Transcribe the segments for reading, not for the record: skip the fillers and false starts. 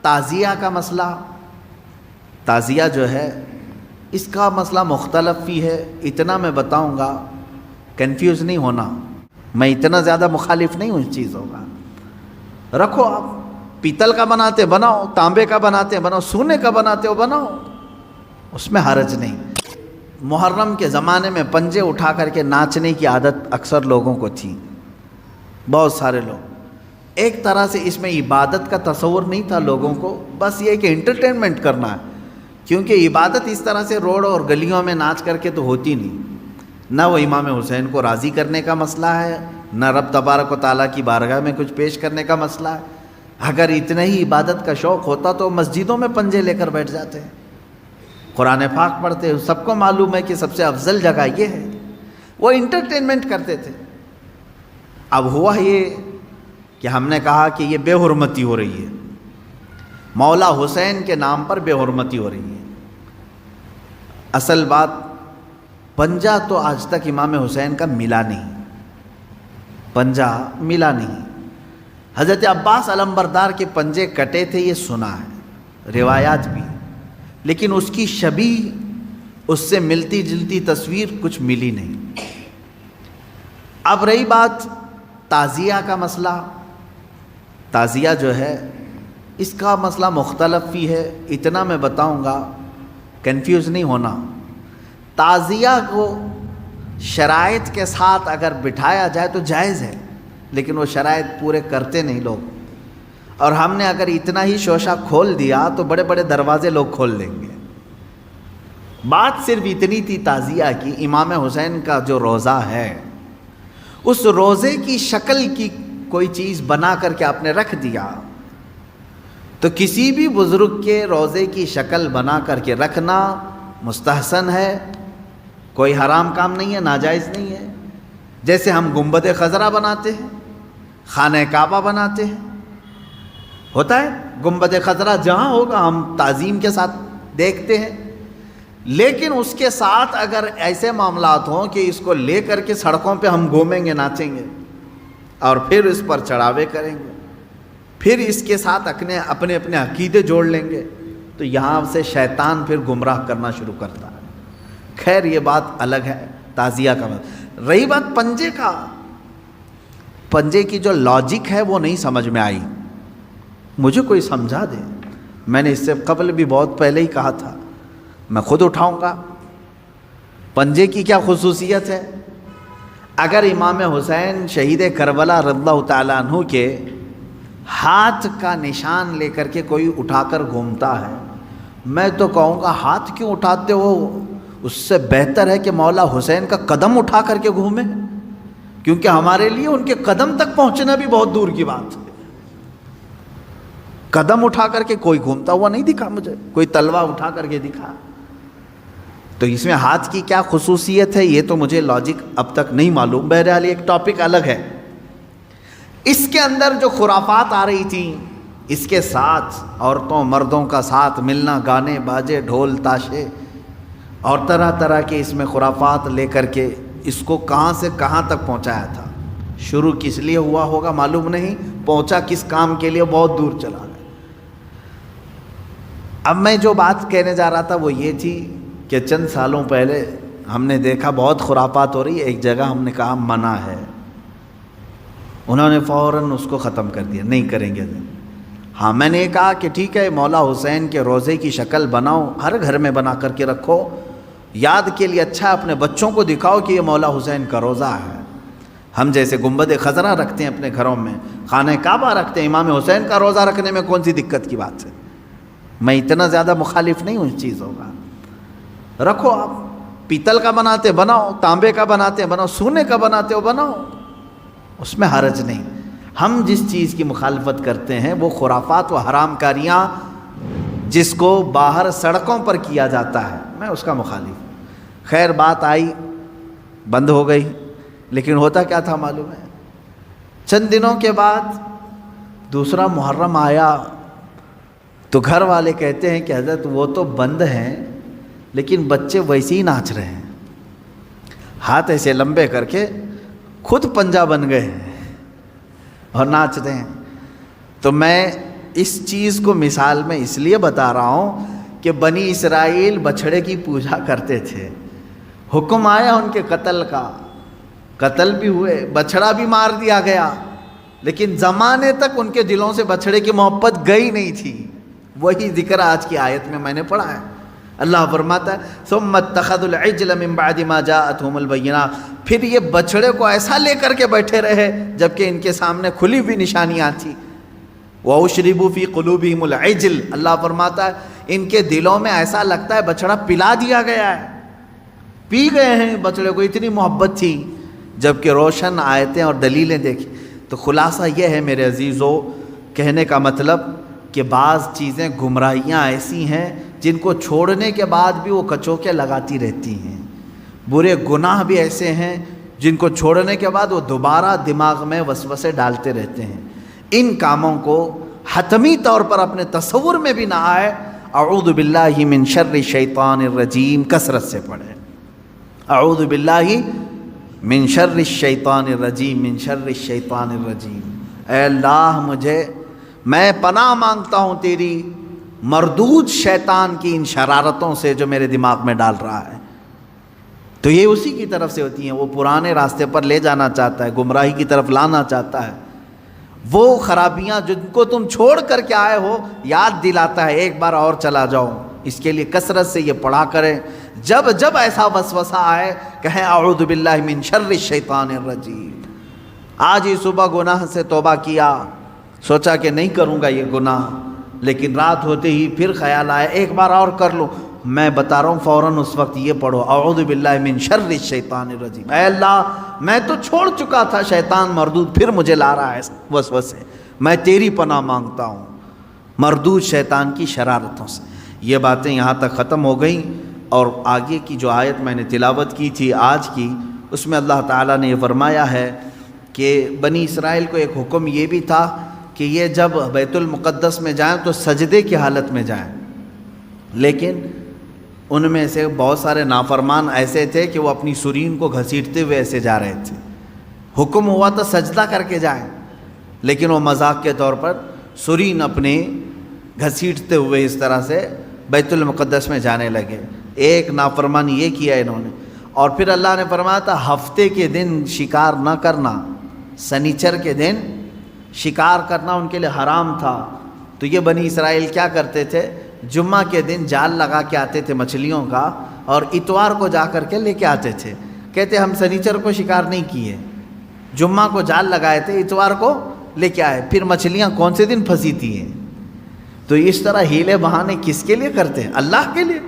تعزیہ کا مسئلہ، تعزیہ جو ہے اس کا مسئلہ مختلف بھی ہے، اتنا میں بتاؤں گا، کنفیوز نہیں ہونا، میں اتنا زیادہ مخالف نہیں ہوں اس چیزوں کا۔ رکھو آپ، پیتل کا بناتے بناؤ، تانبے کا بناتے بناؤ، سونے کا بناتے ہو بناؤ، اس میں حرج نہیں۔ محرم کے زمانے میں پنجے اٹھا کر کے ناچنے کی عادت اکثر لوگوں کو تھی، بہت سارے لوگ، ایک طرح سے اس میں عبادت کا تصور نہیں تھا لوگوں کو، بس یہ کہ انٹرٹینمنٹ کرنا ہے، کیونکہ عبادت اس طرح سے روڈ اور گلیوں میں ناچ کر کے تو ہوتی نہیں، نہ وہ امام حسین کو راضی کرنے کا مسئلہ ہے، نہ رب تبارک و تعالیٰ کی بارگاہ میں کچھ پیش کرنے کا مسئلہ ہے۔ اگر اتنا ہی عبادت کا شوق ہوتا تو مسجدوں میں پنجے لے کر بیٹھ جاتے ہیں، قرآن پاک پڑھتے ہیں، سب کو معلوم ہے کہ سب سے افضل جگہ یہ ہے، وہ انٹرٹینمنٹ کرتے تھے۔ اب ہوا یہ کہ ہم نے کہا کہ یہ بے حرمتی ہو رہی ہے، مولا حسین کے نام پر بے حرمتی ہو رہی ہے۔ اصل بات، پنجہ تو آج تک امام حسین کا ملا نہیں، پنجہ ملا نہیں۔ حضرت عباس علمبردار کے پنجے کٹے تھے یہ سنا ہے، روایات بھی، لیکن اس کی شبیہ، اس سے ملتی جلتی تصویر کچھ ملی نہیں۔ اب رہی بات تعزیہ کا مسئلہ، تعزیہ جو ہے اس کا مسئلہ مختلف بھی ہے، اتنا میں بتاؤں گا، کنفیوز نہیں ہونا۔ تعزیہ کو شرائط کے ساتھ اگر بٹھایا جائے تو جائز ہے، لیکن وہ شرائط پورے کرتے نہیں لوگ، اور ہم نے اگر اتنا ہی شوشہ کھول دیا تو بڑے بڑے دروازے لوگ کھول لیں گے۔ بات صرف اتنی تھی تعزیہ کی، امام حسین کا جو روضہ ہے اس روضے کی شکل کی کوئی چیز بنا کر کے آپ نے رکھ دیا، تو کسی بھی بزرگ کے روضے کی شکل بنا کر کے رکھنا مستحسن ہے، کوئی حرام کام نہیں ہے، ناجائز نہیں ہے۔ جیسے ہم گنبد خضرا بناتے ہیں، خانہ کعبہ بناتے ہیں، ہوتا ہے گنبد خضرا جہاں ہوگا ہم تعظیم کے ساتھ دیکھتے ہیں، لیکن اس کے ساتھ اگر ایسے معاملات ہوں کہ اس کو لے کر کے سڑکوں پہ ہم گھومیں گے، ناچیں گے، اور پھر اس پر چڑھاوے کریں گے، پھر اس کے ساتھ اپنے اپنے عقیدے جوڑ لیں گے، تو یہاں سے شیطان پھر گمراہ کرنا شروع کرتا ہے۔ خیر یہ بات الگ ہے، تعزیہ کا مطلب۔ رہی بات پنجے کا، پنجے کی جو لاجک ہے وہ نہیں سمجھ میں آئی، مجھے کوئی سمجھا دے۔ میں نے اس سے قبل بھی بہت پہلے ہی کہا تھا، میں خود اٹھاؤں گا۔ پنجے کی کیا خصوصیت ہے؟ اگر امام حسین شہید کربلا رضی اللہ تعالیٰ عنہ کے ہاتھ کا نشان لے کر کے کوئی اٹھا کر گھومتا ہے، میں تو کہوں گا ہاتھ کیوں اٹھاتے ہو؟ اس سے بہتر ہے کہ مولا حسین کا قدم اٹھا کر کے گھومیں، کیونکہ ہمارے لیے ان کے قدم تک پہنچنا بھی بہت دور کی بات ہے۔ قدم اٹھا کر کے کوئی گھومتا ہوا نہیں دکھا مجھے، کوئی تلوار اٹھا کر کے دکھا۔ تو اس میں ہاتھ کی کیا خصوصیت ہے یہ تو مجھے لاجک اب تک نہیں معلوم، بہرحال ایک ٹاپک الگ ہے۔ اس کے اندر جو خرافات آ رہی تھیں، اس کے ساتھ عورتوں مردوں کا ساتھ ملنا، گانے باجے ڈھول تاشے اور طرح طرح کے اس میں خرافات لے کر کے اس کو کہاں سے کہاں تک پہنچایا تھا۔ شروع کس لیے ہوا ہوگا معلوم نہیں، پہنچا کس کام کے لیے بہت دور چلا گیا۔ اب میں جو بات کہنے جا رہا تھا وہ یہ تھی کہ چند سالوں پہلے ہم نے دیکھا بہت خرافات ہو رہی ہے، ایک جگہ ہم نے کہا منع ہے، انہوں نے فوراً اس کو ختم کر دیا، نہیں کریں گے۔ ہاں میں نے کہا کہ ٹھیک ہے، مولا حسین کے روضے کی شکل بناؤ، ہر گھر میں بنا کر کے رکھو، یاد کے لیے اچھا اپنے بچوں کو دکھاؤ کہ یہ مولا حسین کا روضہ ہے۔ ہم جیسے گنبد خضرا رکھتے ہیں اپنے گھروں میں، خانہ کعبہ رکھتے ہیں، امام حسین کا روضہ رکھنے میں کون سی دقت کی بات ہے؟ میں اتنا زیادہ مخالف نہیں ہوں اس چیزوں کا۔ رکھو آپ، پیتل کا بناتے بناؤ، تانبے کا بناتے بناؤ، سونے کا بناتے ہو بناؤ، اس میں حرج نہیں۔ ہم جس چیز کی مخالفت کرتے ہیں وہ خرافات و حرام کاریاں جس کو باہر سڑکوں پر کیا جاتا ہے، میں اس کا مخالف ہوں۔ خیر بات آئی، بند ہو گئی، لیکن ہوتا کیا تھا معلوم ہے؟ چند دنوں کے بعد دوسرا محرم آیا تو گھر والے کہتے ہیں کہ حضرت وہ تو بند ہیں لیکن بچے ویسے ہی ناچ رہے ہیں، ہاتھ ایسے لمبے کر کے خود پنجہ بن گئے ہیں اور ناچ رہے ہیں۔ تو میں اس چیز کو مثال میں اس لیے بتا رہا ہوں کہ بنی اسرائیل بچھڑے کی پوجا کرتے تھے، حکم آیا ان کے قتل کا، قتل بھی ہوئے، بچھڑا بھی مار دیا گیا، لیکن زمانے تک ان کے دلوں سے بچھڑے کی محبت گئی نہیں تھی۔ وہی ذکر آج کی آیت میں نے پڑھا ہے۔ اللہ فرماتا ہے ثم اتخذوا العجل من بعد ما جاءتهم البینات، پھر یہ بچھڑے کو ایسا لے کر کے بیٹھے رہے جبکہ ان کے سامنے کھلی ہوئی نشانیاں تھیں۔ وَأُشْرِبُوا فِي قُلُوبِهِمُ الْعِجْلَ، اللہ فرماتا ہے ان کے دلوں میں ایسا لگتا ہے بچڑا پلا دیا گیا ہے، پی گئے ہیں بچڑے کو، اتنی محبت تھی، جبکہ روشن آیتیں اور دلیلیں دیکھیں۔ تو خلاصہ یہ ہے میرے عزیزو، کہنے کا مطلب کہ بعض چیزیں گمراہیاں ایسی ہیں جن کو چھوڑنے کے بعد بھی وہ کچوکے لگاتی رہتی ہیں، برے گناہ بھی ایسے ہیں جن کو چھوڑنے کے بعد وہ دوبارہ دماغ میں وسوسے ڈالتے رہتے ہیں۔ ان کاموں کو حتمی طور پر اپنے تصور میں بھی نہ آئے۔ اعوذ باللہ من شر الشیطان الرجیم کثرت سے پڑھیں، اعوذ باللہ من شر الشیطان الرجیم، من شر الشیطان الرجیم۔ اے اللہ میں پناہ مانگتا ہوں تیری مردود شیطان کی ان شرارتوں سے جو میرے دماغ میں ڈال رہا ہے۔ تو یہ اسی کی طرف سے ہوتی ہیں، وہ پرانے راستے پر لے جانا چاہتا ہے، گمراہی کی طرف لانا چاہتا ہے۔ وہ خرابیاں جن کو تم چھوڑ کر کے آئے ہو یاد دلاتا ہے، ایک بار اور چلا جاؤ۔ اس کے لیے کثرت سے یہ پڑھا کریں، جب جب ایسا وسوسہ آئے کہیں اعوذ باللہ من شر الشیطان الرجیم۔ آج ہی صبح گناہ سے توبہ کیا، سوچا کہ نہیں کروں گا یہ گناہ، لیکن رات ہوتے ہی پھر خیال آیا ایک بار اور کر لوں، میں بتا رہا ہوں فوراً اس وقت یہ پڑھو اعوذ باللہ من شر الشیطان الرجیم۔ اے اللہ میں تو چھوڑ چکا تھا شیطان مردود، پھر مجھے لا رہا ہے وسوسے، میں تیری پناہ مانگتا ہوں مردود شیطان کی شرارتوں سے۔ یہ باتیں یہاں تک ختم ہو گئیں، اور آگے کی جو آیت میں نے تلاوت کی تھی آج کی، اس میں اللہ تعالیٰ نے یہ فرمایا ہے کہ بنی اسرائیل کو ایک حکم یہ بھی تھا کہ یہ جب بیت المقدس میں جائیں تو سجدے کی حالت میں جائیں، لیکن ان میں سے بہت سارے نافرمان ایسے تھے کہ وہ اپنی سرین کو گھسیٹتے ہوئے ایسے جا رہے تھے۔ حکم ہوا تو سجدہ کر کے جائیں، لیکن وہ مذاق کے طور پر سرین اپنے گھسیٹتے ہوئے اس طرح سے بیت المقدس میں جانے لگے۔ ایک نافرمان یہ کیا انہوں نے، اور پھر اللہ نے فرمایا تھا ہفتے کے دن شکار نہ کرنا، سنیچر کے دن شکار کرنا ان کے لیے حرام تھا۔ تو یہ بنی اسرائیل کیا کرتے تھے، جمعہ کے دن جال لگا کے آتے تھے مچھلیوں کا، اور اتوار کو جا کر کے لے کے آتے تھے۔ کہتے ہم سنیچر کو شکار نہیں کیے، جمعہ کو جال لگائے تھے، اتوار کو لے کے آئے، پھر مچھلیاں کون سے دن پھنسی تھی ہیں۔ تو اس طرح ہیلے بہانے کس کے لیے کرتے ہیں؟ اللہ کے لیے۔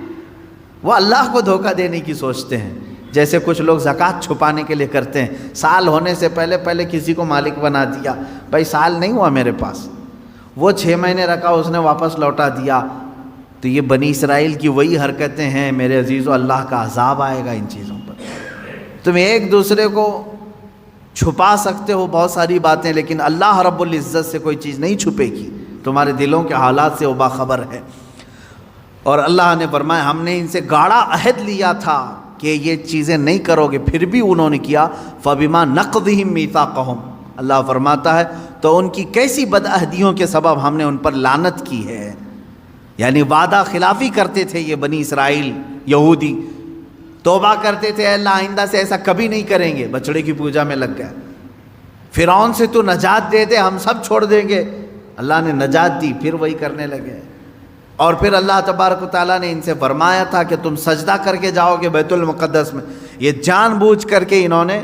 وہ اللہ کو دھوکہ دینے کی سوچتے ہیں، جیسے کچھ لوگ زکوٰۃ چھپانے کے لیے کرتے ہیں، سال ہونے سے پہلے کسی کو مالک بنا دیا، بھائی سال نہیں ہوا میرے پاس، وہ 6 مہینے رکھا اس نے واپس لوٹا دیا۔ تو یہ بنی اسرائیل کی وہی حرکتیں ہیں میرے عزیزو، اللہ کا عذاب آئے گا ان چیزوں پر۔ تم ایک دوسرے کو چھپا سکتے ہو بہت ساری باتیں، لیکن اللہ رب العزت سے کوئی چیز نہیں چھپے گی، تمہارے دلوں کے حالات سے وہ باخبر ہے۔ اور اللہ نے فرمایا ہم نے ان سے گاڑا عہد لیا تھا کہ یہ چیزیں نہیں کرو گے، پھر بھی انہوں نے کیا۔ فَبِمَا نَقْضِهِمْ مِيثَاقَهُمْ، اللہ فرماتا ہے تو ان کی کیسی بدعہدیوں کے سبب ہم نے ان پر لعنت کی ہے۔ یعنی وعدہ خلافی کرتے تھے یہ بنی اسرائیل یہودی، توبہ کرتے تھے اللہ آئندہ سے ایسا کبھی نہیں کریں گے، بچڑے کی پوجا میں لگ گئے۔ فرعون سے تو نجات دے دے ہم سب چھوڑ دیں گے، اللہ نے نجات دی، پھر وہی کرنے لگے۔ اور پھر اللہ تبارک و تعالیٰ نے ان سے فرمایا تھا کہ تم سجدہ کر کے جاؤ گے بیت المقدس میں، یہ جان بوجھ کر کے انہوں نے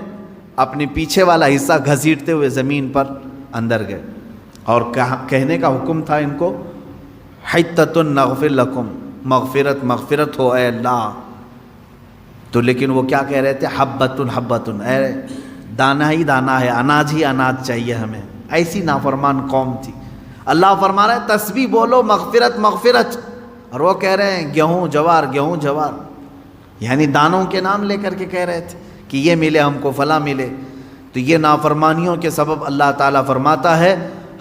اپنے پیچھے والا حصہ گھسیٹتے ہوئے زمین پر اندر گئے، اور کہنے کا حکم تھا ان کو حتۃ نغفر لکم، مغفرت ہو اے اللہ۔ تو لیکن وہ کیا کہہ رہے تھے، حبۃ، اے دانا ہی دانا ہے، اناج ہی اناج چاہیے ہمیں، ایسی نافرمان قوم تھی۔ اللہ فرما رہا ہے تسبیح بولو مغفرت، اور وہ کہہ رہے ہیں گیہوں جوار، یعنی دانوں کے نام لے کر کے کہہ رہے تھے کہ یہ ملے ہم کو، فلاں ملے۔ تو یہ نافرمانیوں کے سبب اللہ تعالیٰ فرماتا ہے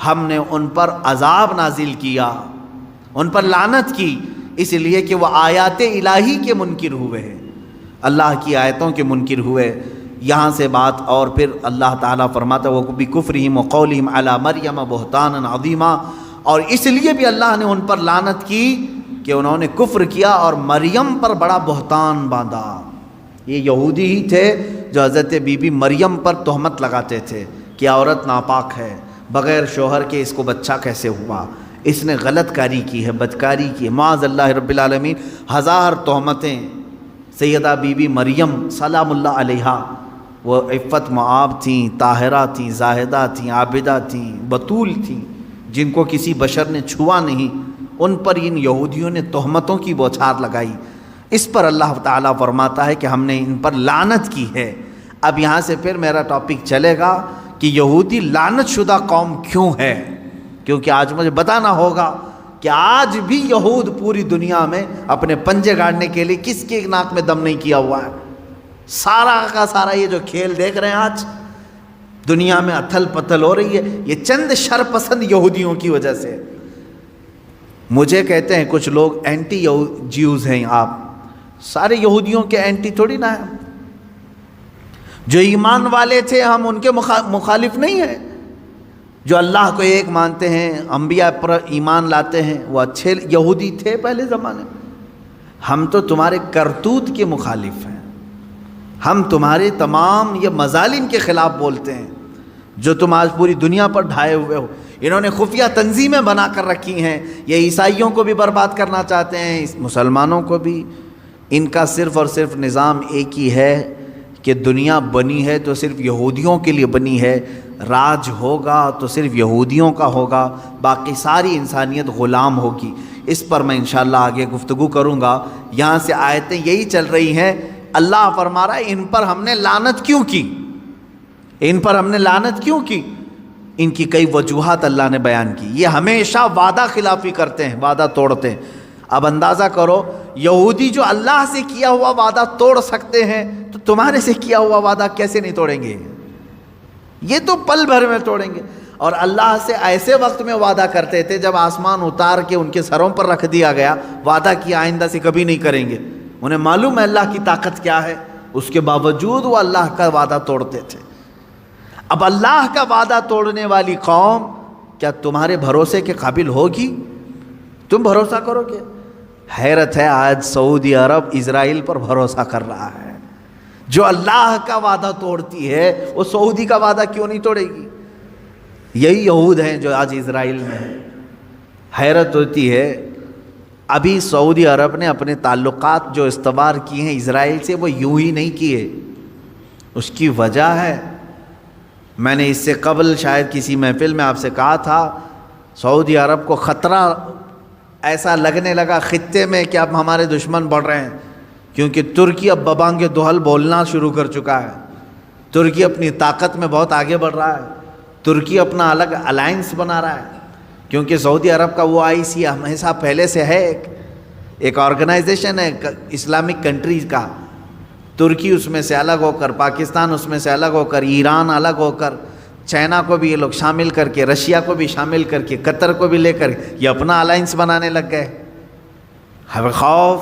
ہم نے ان پر عذاب نازل کیا، ان پر لعنت کی، اس لیے کہ وہ آیات الہی کے منکر ہوئے ہیں، اللہ کی آیتوں کے منکر ہوئے۔ یہاں سے بات، اور پھر اللہ تعالیٰ فرماتا ہے وَبِكُفْرِهِمْ وَقَوْلِهِمْ عَلَى مَرْيَمَ بُهْتَانًا عَظِيمًا، اور اس لیے بھی اللہ نے ان پر لعنت کی کہ انہوں نے کفر کیا اور مریم پر بڑا بہتان باندھا۔ یہ یہودی ہی تھے جو حضرت بی بی مریم پر تہمت لگاتے تھے کہ عورت ناپاک ہے، بغیر شوہر کے اس کو بچہ کیسے ہوا، اس نے غلط کاری کی ہے، بدکاری کی ہے، معاذ اللہ رب العالمین۔ ہزار تہمتیں سیدہ بی بی مریم سلام اللہ علیہا، وہ عفت معاب تھیں، طاہرہ تھیں، زاہدہ تھیں، عابدہ تھیں، بطول تھیں، جن کو کسی بشر نے چھوا نہیں، ان پر ان یہودیوں نے تہمتوں کی بوچھار لگائی۔ اس پر اللہ تعالیٰ فرماتا ہے کہ ہم نے ان پر لعنت کی ہے۔ اب یہاں سے پھر میرا ٹاپک چلے گا کہ یہودی لعنت شدہ قوم کیوں ہے، کیونکہ آج مجھے بتانا ہوگا کہ آج بھی یہود پوری دنیا میں اپنے پنجے گاڑنے کے لیے کس کے ناک میں دم نہیں کیا ہوا ہے۔ سارا کا سارا یہ جو کھیل دیکھ رہے ہیں آج دنیا میں اتھل پتھل ہو رہی ہے، یہ چند شرپسند یہودیوں کی وجہ سے۔ مجھے کہتے ہیں کچھ لوگ اینٹی جیوز ہیں، آپ سارے یہودیوں کے اینٹی تھوڑی نہ ہیں، جو ایمان والے تھے ہم ان کے مخالف نہیں ہیں، جو اللہ کو ایک مانتے ہیں، انبیاء پر ایمان لاتے ہیں، وہ اچھے یہودی تھے پہلے زمانے میں۔ ہم تو تمہارے کرتوت کے مخالف ہیں، ہم تمہارے تمام یہ مظالم کے خلاف بولتے ہیں جو تم آج پوری دنیا پر ڈھائے ہوئے ہو۔ انہوں نے خفیہ تنظیمیں بنا کر رکھی ہیں، یہ عیسائیوں کو بھی برباد کرنا چاہتے ہیں، مسلمانوں کو بھی۔ ان کا صرف اور صرف نظام ایک ہی ہے کہ دنیا بنی ہے تو صرف یہودیوں کے لیے بنی ہے، راج ہوگا تو صرف یہودیوں کا ہوگا، باقی ساری انسانیت غلام ہوگی۔ اس پر میں انشاءاللہ آگے گفتگو کروں گا۔ یہاں سے آیتیں یہی چل رہی ہیں، اللہ فرما رہا ہے ان پر ہم نے لعنت کیوں کی، ان پر ہم نے لعنت کیوں کی۔ ان کی کئی وجوہات اللہ نے بیان کی۔ یہ ہمیشہ وعدہ خلافی کرتے ہیں، وعدہ توڑتے ہیں۔ اب اندازہ کرو یہودی جو اللہ سے کیا ہوا وعدہ توڑ سکتے ہیں تو تمہارے سے کیا ہوا وعدہ کیسے نہیں توڑیں گے؟ یہ تو پل بھر میں توڑیں گے۔ اور اللہ سے ایسے وقت میں وعدہ کرتے تھے جب آسمان اتار کے ان کے سروں پر رکھ دیا گیا، وعدہ کیا آئندہ سے کبھی نہیں کریں گے۔ انہیں معلوم ہے اللہ کی طاقت کیا ہے، اس کے باوجود وہ اللہ کا وعدہ توڑتے تھے۔ اب اللہ کا وعدہ توڑنے والی قوم کیا تمہارے بھروسے کے قابل ہوگی؟ تم بھروسہ کرو گے؟ حیرت ہے، آج سعودی عرب اسرائیل پر بھروسہ کر رہا ہے۔ جو اللہ کا وعدہ توڑتی ہے وہ سعودی کا وعدہ کیوں نہیں توڑے گی؟ یہی یہود ہیں جو آج اسرائیل میں ہیں۔ حیرت ہوتی ہے، ابھی سعودی عرب نے اپنے تعلقات جو استوار کیے ہیں اسرائیل سے وہ یوں ہی نہیں کیے، اس کی وجہ ہے، میں نے اس سے قبل شاید کسی محفل میں آپ سے کہا تھا، سعودی عرب کو خطرہ ایسا لگنے لگا خطے میں کہ اب ہمارے دشمن بڑھ رہے ہیں، کیونکہ ترکی اب ببانگ دہل بولنا شروع کر چکا ہے۔ ترکی اپنی طاقت میں بہت آگے بڑھ رہا ہے، ترکی اپنا الگ الائنس بنا رہا ہے، کیونکہ سعودی عرب کا وہ IC ہمیشہ پہلے سے ہے، ایک آرگنائزیشن ہے اسلامک کنٹریز کا۔ ترکی اس میں سے الگ ہو کر، پاکستان اس میں سے الگ ہو کر، ایران الگ ہو کر، چائنا کو بھی یہ لوگ شامل کر کے، رشیا کو بھی شامل کر کے، قطر کو بھی لے کر یہ اپنا الائنس بنانے لگ گئے۔ ہر خوف،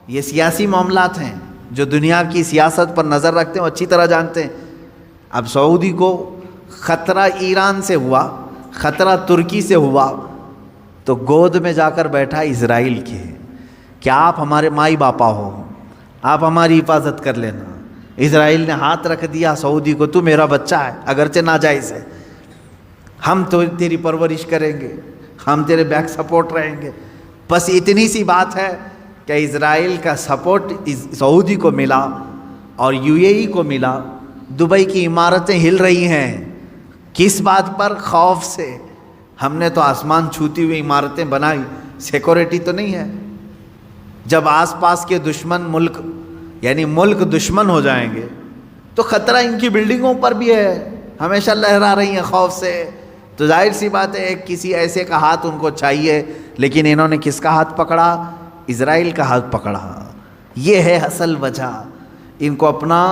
یہ سیاسی معاملات ہیں، جو دنیا کی سیاست پر نظر رکھتے ہیں اچھی طرح جانتے ہیں۔ اب سعودی کو خطرہ ایران سے ہوا، خطرہ ترکی سے ہوا، تو گود میں جا کر بیٹھا اسرائیل کے کہ آپ ہمارے مائی باپا ہو، آپ ہماری حفاظت کر لینا۔ اسرائیل نے ہاتھ رکھ دیا سعودی کو، تو میرا بچہ ہے اگرچہ ناجائز ہے، ہم تو تیری پرورش کریں گے، ہم تیرے بیک سپورٹ رہیں گے۔ بس اتنی سی بات ہے کہ اسرائیل کا سپورٹ سعودی کو ملا اور UAE کو ملا۔ دبئی کی عمارتیں ہل رہی ہیں، کس بات پر؟ خوف سے۔ ہم نے تو آسمان چھوتی ہوئی عمارتیں بنائی، سیکورٹی تو نہیں ہے۔ جب آس پاس کے دشمن ملک یعنی ملک دشمن ہو جائیں گے تو خطرہ ان کی بلڈنگوں پر بھی ہے، ہمیشہ لہرا رہی ہیں خوف سے۔ تو ظاہر سی بات ہے کسی ایسے کا ہاتھ ان کو چاہیے، لیکن انہوں نے کس کا ہاتھ پکڑا؟ اسرائیل کا ہاتھ پکڑا۔ یہ ہے اصل وجہ، ان کو اپنا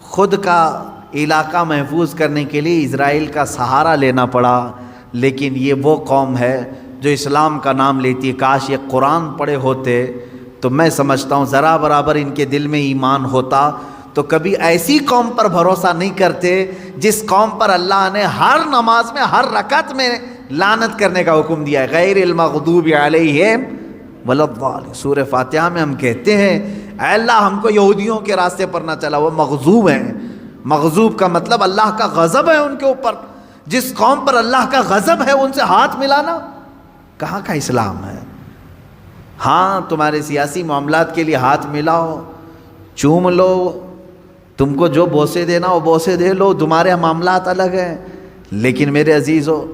خود کا علاقہ محفوظ کرنے کے لیے اسرائیل کا سہارا لینا پڑا۔ لیکن یہ وہ قوم ہے جو اسلام کا نام لیتی ہے۔ کاش یہ قرآن پڑھے ہوتے تو میں سمجھتا ہوں ذرا برابر ان کے دل میں ایمان ہوتا تو کبھی ایسی قوم پر بھروسہ نہیں کرتے جس قوم پر اللہ نے ہر نماز میں، ہر رکعت میں لعنت کرنے کا حکم دیا ہے، غیر المغضوب علیہم ولا الضالین۔ سورہ فاتحہ میں ہم کہتے ہیں اے اللہ ہم کو یہودیوں کے راستے پر نہ چلا، وہ مغضوب ہیں۔ مغضوب کا مطلب اللہ کا غضب ہے ان کے اوپر۔ جس قوم پر اللہ کا غضب ہے ان سے ہاتھ ملانا کہاں کا اسلام ہے؟ ہاں تمہارے سیاسی معاملات کے لیے ہاتھ ملاؤ، چوم لو، تم کو جو بوسے دینا وہ بوسے دے لو، تمہارے معاملات الگ ہیں، لیکن میرے عزیزو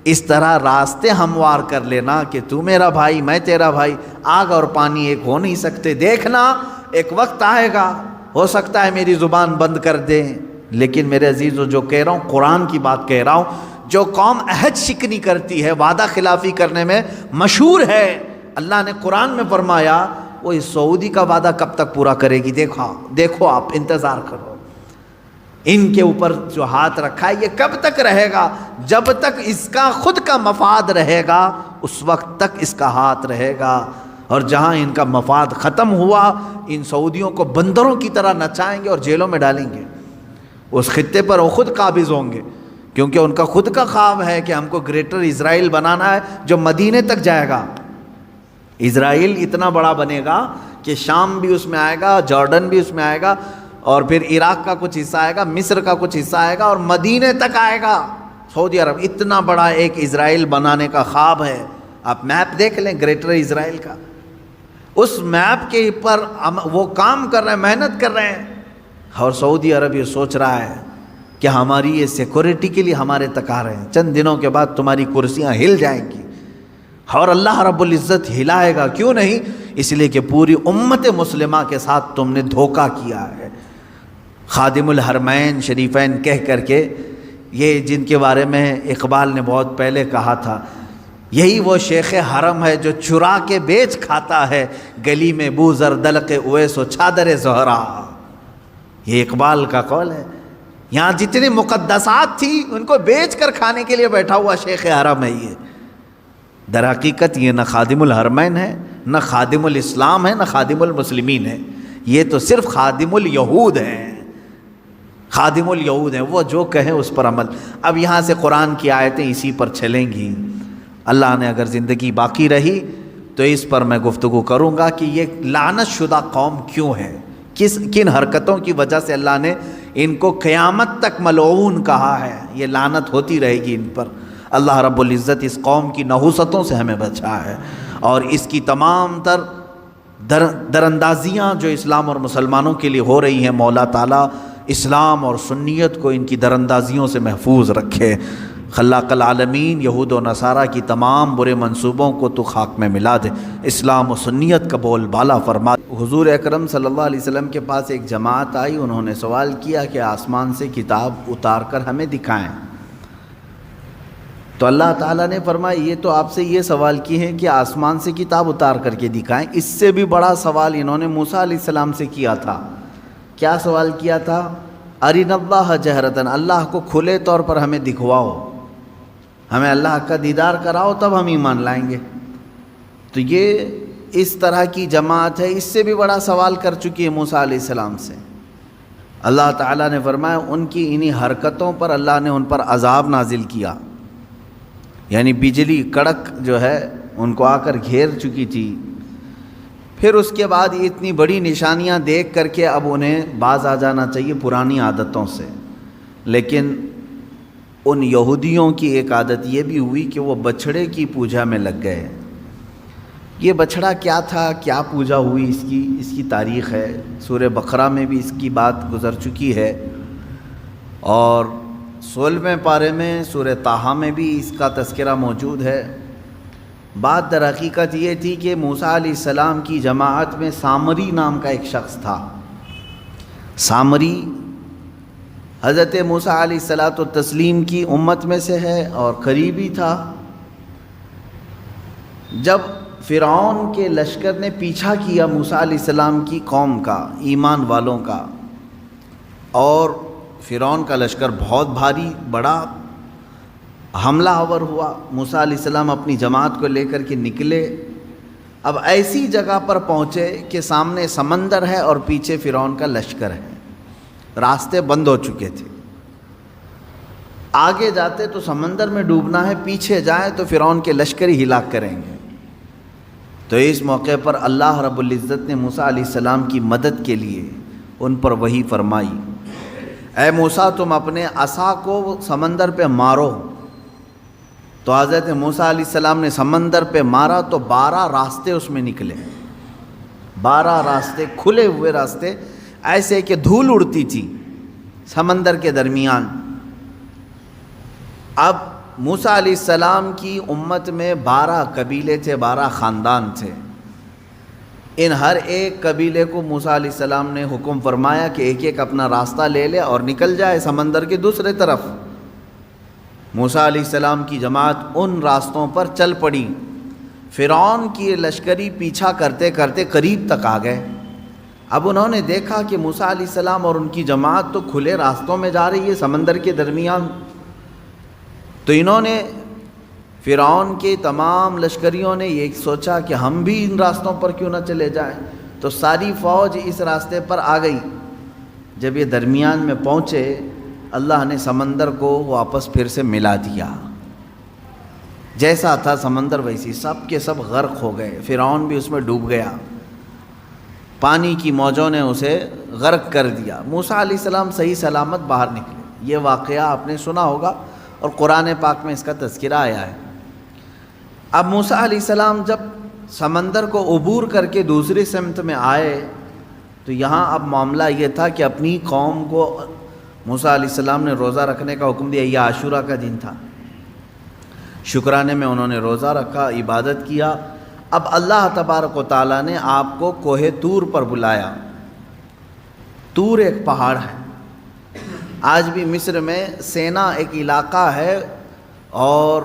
اس طرح راستے ہموار کر لینا کہ تو میرا بھائی میں تیرا بھائی، آگ اور پانی ایک ہو نہیں سکتے۔ دیکھنا ایک وقت آئے گا، ہو سکتا ہے میری زبان بند کر دیں، لیکن میرے عزیزو جو کہہ رہا ہوں قرآن کی بات کہہ رہا ہوں۔ جو قوم عہد شکنی کرتی ہے، وعدہ خلافی کرنے میں مشہور ہے، اللہ نے قرآن میں فرمایا وہ اس سعودی کا وعدہ کب تک پورا کرے گی؟ دیکھو آپ انتظار کرو، ان کے اوپر جو ہاتھ رکھا ہے یہ کب تک رہے گا؟ جب تک اس کا خود کا مفاد رہے گا اس وقت تک اس کا ہاتھ رہے گا، اور جہاں ان کا مفاد ختم ہوا ان سعودیوں کو بندروں کی طرح نچائیں گے اور جیلوں میں ڈالیں گے۔ اس خطے پر وہ خود قابض ہوں گے، کیونکہ ان کا خود کا خواب ہے کہ ہم کو گریٹر اسرائیل بنانا ہے جو مدینے تک جائے گا۔ اسرائیل اتنا بڑا بنے گا کہ شام بھی اس میں آئے گا، جارڈن بھی اس میں آئے گا، اور پھر عراق کا کچھ حصہ آئے گا، مصر کا کچھ حصہ آئے گا، اور مدینے تک آئے گا۔ سعودی عرب اتنا بڑا ایک اسرائیل بنانے کا خواب ہے۔ آپ میپ دیکھ لیں گریٹر اسرائیل کا، اس میپ کے پر وہ کام کر رہے ہیں، محنت کر رہے ہیں، اور سعودی عرب یہ سوچ رہا ہے کہ ہماری یہ سیکورٹی کے لیے ہمارے تک آ رہے ہیں، چند دنوں کے بعد تمہاری کرسیاں ہل جائیں گی، اور اللہ رب العزت ہلائے گا۔ کیوں نہیں؟ اس لیے کہ پوری امت مسلمہ کے ساتھ تم نے دھوکہ کیا ہے۔ خادم الحرمین شریفین کہہ کر کے، یہ جن کے بارے میں اقبال نے بہت پہلے کہا تھا، یہی وہ شیخ حرم ہے جو چرا کے بیچ کھاتا ہے، گلی میں بو زردلق اویس و چادر زہرا۔ یہ اقبال کا قول ہے۔ یہاں جتنی مقدسات تھی ان کو بیچ کر کھانے کے لیے بیٹھا ہوا شیخ حرم ہے یہ۔ در حقیقت یہ نہ خادم الحرمین ہے، نہ خادم الاسلام ہے، نہ خادم المسلمین ہے، یہ تو صرف خادم الیہود ہے۔ خادم الیہود ہیں، وہ جو کہیں اس پر عمل۔ اب یہاں سے قرآن کی آیتیں اسی پر چلیں گی۔ اللہ نے اگر زندگی باقی رہی تو اس پر میں گفتگو کروں گا کہ یہ لعنت شدہ قوم کیوں ہے، کن حرکتوں کی وجہ سے اللہ نے ان کو قیامت تک ملعون کہا ہے۔ یہ لعنت ہوتی رہے گی ان پر۔ اللہ رب العزت اس قوم کی نحوستوں سے ہمیں بچا ہے، اور اس کی تمام تر دراندازیاں جو اسلام اور مسلمانوں کے لیے ہو رہی ہیں، مولا تعالیٰ اسلام اور سنیت کو ان کی دراندازیوں سے محفوظ رکھے۔ خلاق العالمین یہود و نصارہ کی تمام برے منصوبوں کو تو خاک میں ملا دے، اسلام و سنیت کا بول بالا فرما۔ حضور اکرم صلی اللہ علیہ وسلم کے پاس ایک جماعت آئی، انہوں نے سوال کیا کہ آسمان سے کتاب اتار کر ہمیں دکھائیں۔ تو اللہ تعالیٰ نے فرمایا یہ تو آپ سے یہ سوال کی ہے کہ آسمان سے کتاب اتار کر کے دکھائیں، اس سے بھی بڑا سوال انہوں نے موسیٰ علیہ السلام سے کیا تھا۔ کیا سوال کیا تھا؟ ارنا اللہ جہرتاً، اللہ کو کھلے طور پر ہمیں دکھواؤ، ہمیں اللہ کا دیدار کراؤ تب ہم ایمان لائیں گے۔ تو یہ اس طرح کی جماعت ہے، اس سے بھی بڑا سوال کر چکی ہے موسیٰ علیہ السلام سے۔ اللہ تعالیٰ نے فرمایا ان کی انہی حرکتوں پر اللہ نے ان پر عذاب نازل کیا، یعنی بجلی کڑک جو ہے ان کو آ کر گھیر چکی تھی۔ پھر اس کے بعد اتنی بڑی نشانیاں دیکھ کر کے اب انہیں باز آ جانا چاہیے پرانی عادتوں سے، لیکن ان یہودیوں کی ایک عادت یہ بھی ہوئی کہ وہ بچھڑے کی پوجا میں لگ گئے۔ یہ بچھڑا کیا تھا، کیا پوجا ہوئی، اس کی تاریخ ہے، سورہ بقرہ میں بھی اس کی بات گزر چکی ہے، اور 16ویں پارے میں سورہ طٰہٰ میں بھی اس کا تذکرہ موجود ہے۔ بات در حقیقت یہ تھی کہ موسیٰ علیہ السلام کی جماعت میں سامری نام کا ایک شخص تھا۔ سامری حضرت موسیٰ علیہ السلام کی امت میں سے ہے اور قریبی تھا۔ جب فرعون کے لشکر نے پیچھا کیا موسیٰ علیہ السلام کی قوم کا، ایمان والوں کا، اور فرعون کا لشکر بہت بھاری بڑا حملہ آور ہوا، موسیٰ علیہ السلام اپنی جماعت کو لے کر کے نکلے۔ اب ایسی جگہ پر پہنچے کہ سامنے سمندر ہے اور پیچھے فرعون کا لشکر ہے، راستے بند ہو چکے تھے۔ آگے جاتے تو سمندر میں ڈوبنا ہے، پیچھے جائیں تو فرعون کے لشکر ہی ہلاک کریں گے۔ تو اس موقع پر اللہ رب العزت نے موسیٰ علیہ السلام کی مدد کے لیے ان پر وحی فرمائی، اے موسیٰ تم اپنے عصا کو سمندر پہ مارو۔ تو حضرت موسیٰ علیہ السلام نے سمندر پہ مارا تو 12 راستے اس میں نکلے، 12 راستے، کھلے ہوئے راستے، ایسے کہ دھول اڑتی تھی سمندر کے درمیان۔ اب موسیٰ علیہ السلام کی امت میں 12 قبیلے تھے، 12 خاندان تھے۔ ان ہر ایک قبیلے کو موسیٰ علیہ السلام نے حکم فرمایا کہ ایک ایک اپنا راستہ لے لے اور نکل جائے سمندر کے دوسرے طرف۔ موسیٰ علیہ السلام کی جماعت ان راستوں پر چل پڑی۔ فرعون کی لشکری پیچھا کرتے کرتے قریب تک آ گئے۔ اب انہوں نے دیکھا کہ موسیٰ علیہ السلام اور ان کی جماعت تو کھلے راستوں میں جا رہی ہے سمندر کے درمیان، تو انہوں نے، فرعون کے تمام لشکریوں نے یہ سوچا کہ ہم بھی ان راستوں پر کیوں نہ چلے جائیں، تو ساری فوج اس راستے پر آ گئی۔ جب یہ درمیان میں پہنچے، اللہ نے سمندر کو واپس پھر سے ملا دیا، جیسا تھا سمندر ویسی، سب کے سب غرق ہو گئے، فرعون بھی اس میں ڈوب گیا، پانی کی موجوں نے اسے غرق کر دیا۔ موسیٰ علیہ السلام صحیح سلامت باہر نکلے۔ یہ واقعہ آپ نے سنا ہوگا اور قرآن پاک میں اس کا تذکرہ آیا ہے۔ اب موسیٰ علیہ السلام جب سمندر کو عبور کر کے دوسری سمت میں آئے تو یہاں اب معاملہ یہ تھا کہ اپنی قوم کو موسیٰ علیہ السلام نے روزہ رکھنے کا حکم دیا۔ یہ عاشورہ کا دن تھا، شکرانے میں انہوں نے روزہ رکھا، عبادت کیا۔ اب اللہ تبارک و تعالیٰ نے آپ کو کوہ طور پر بلایا۔ طور ایک پہاڑ ہے، آج بھی مصر میں سینا ایک علاقہ ہے اور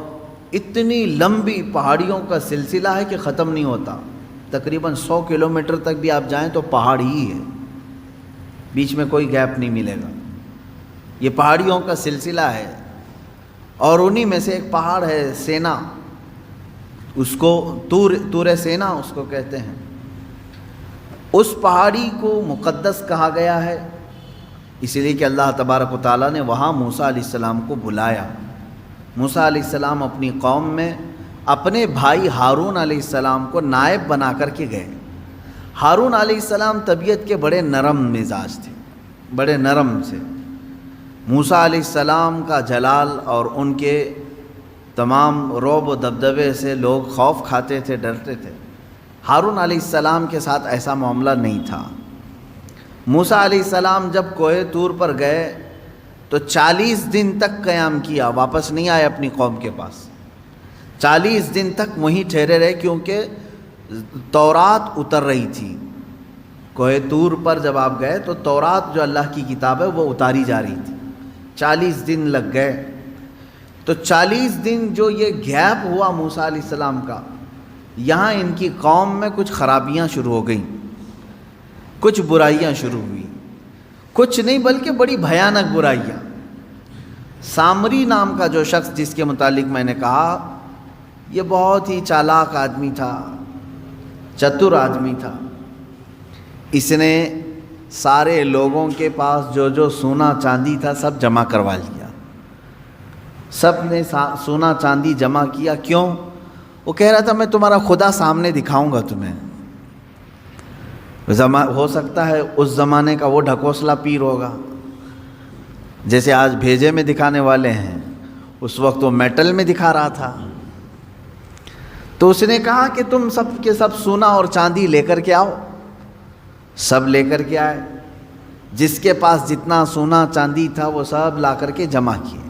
اتنی لمبی پہاڑیوں کا سلسلہ ہے کہ ختم نہیں ہوتا، تقریباً 100 کلومیٹر تک بھی آپ جائیں تو پہاڑ ہی ہے، بیچ میں کوئی گیپ نہیں ملے گا۔ یہ پہاڑیوں کا سلسلہ ہے اور انہی میں سے ایک پہاڑ ہے سینا، اس کو طور سینا اس کو کہتے ہیں۔ اس پہاڑی کو مقدس کہا گیا ہے اس لیے کہ اللہ تبارک و تعالیٰ نے وہاں موسیٰ علیہ السلام کو بلایا۔ موسیٰ علیہ السلام اپنی قوم میں اپنے بھائی ہارون علیہ السلام کو نائب بنا کر کے گئے۔ ہارون علیہ السلام طبیعت کے بڑے نرم مزاج تھے، بڑے نرم سے۔ موسیٰ علیہ السلام کا جلال اور ان کے تمام رعب و دبدبے سے لوگ خوف کھاتے تھے، ڈرتے تھے۔ ہارون علیہ السلام کے ساتھ ایسا معاملہ نہیں تھا۔ موسیٰ علیہ السلام جب کوہ طور پر گئے تو 40 دن تک قیام کیا، واپس نہیں آئے اپنی قوم کے پاس۔ 40 دن تک وہیں ٹھہرے رہے کیونکہ تورات اتر رہی تھی۔ کوہ طور پر جب آپ گئے تو تورات جو اللہ کی کتاب ہے وہ اتاری جا رہی تھی۔ 40 دن لگ گئے۔ تو 40 دن جو یہ گیپ ہوا موسیٰ علیہ السلام کا، یہاں ان کی قوم میں کچھ خرابیاں شروع ہو گئیں، کچھ برائیاں شروع ہوئی، کچھ نہیں بلکہ بڑی بھیانک برائیاں۔ سامری نام کا جو شخص جس کے متعلق میں نے کہا، یہ بہت ہی چالاک آدمی تھا، چتر آدمی تھا۔ اس نے سارے لوگوں کے پاس جو جو سونا چاندی تھا سب جمع کروا لیا۔ سب نے سونا چاندی جمع کیا۔ کیوں؟ وہ کہہ رہا تھا میں تمہارا خدا سامنے دکھاؤں گا تمہیں۔ ہو سکتا ہے اس زمانے کا وہ ڈھکوسلہ پیر ہوگا، جیسے آج بھیجے میں دکھانے والے ہیں، اس وقت وہ میٹل میں دکھا رہا تھا۔ تو اس نے کہا کہ تم سب کے سب سونا اور چاندی لے کر کے آؤ۔ سب لے کر کے آئے، جس کے پاس جتنا سونا چاندی تھا وہ سب لا کر کے جمع کیے۔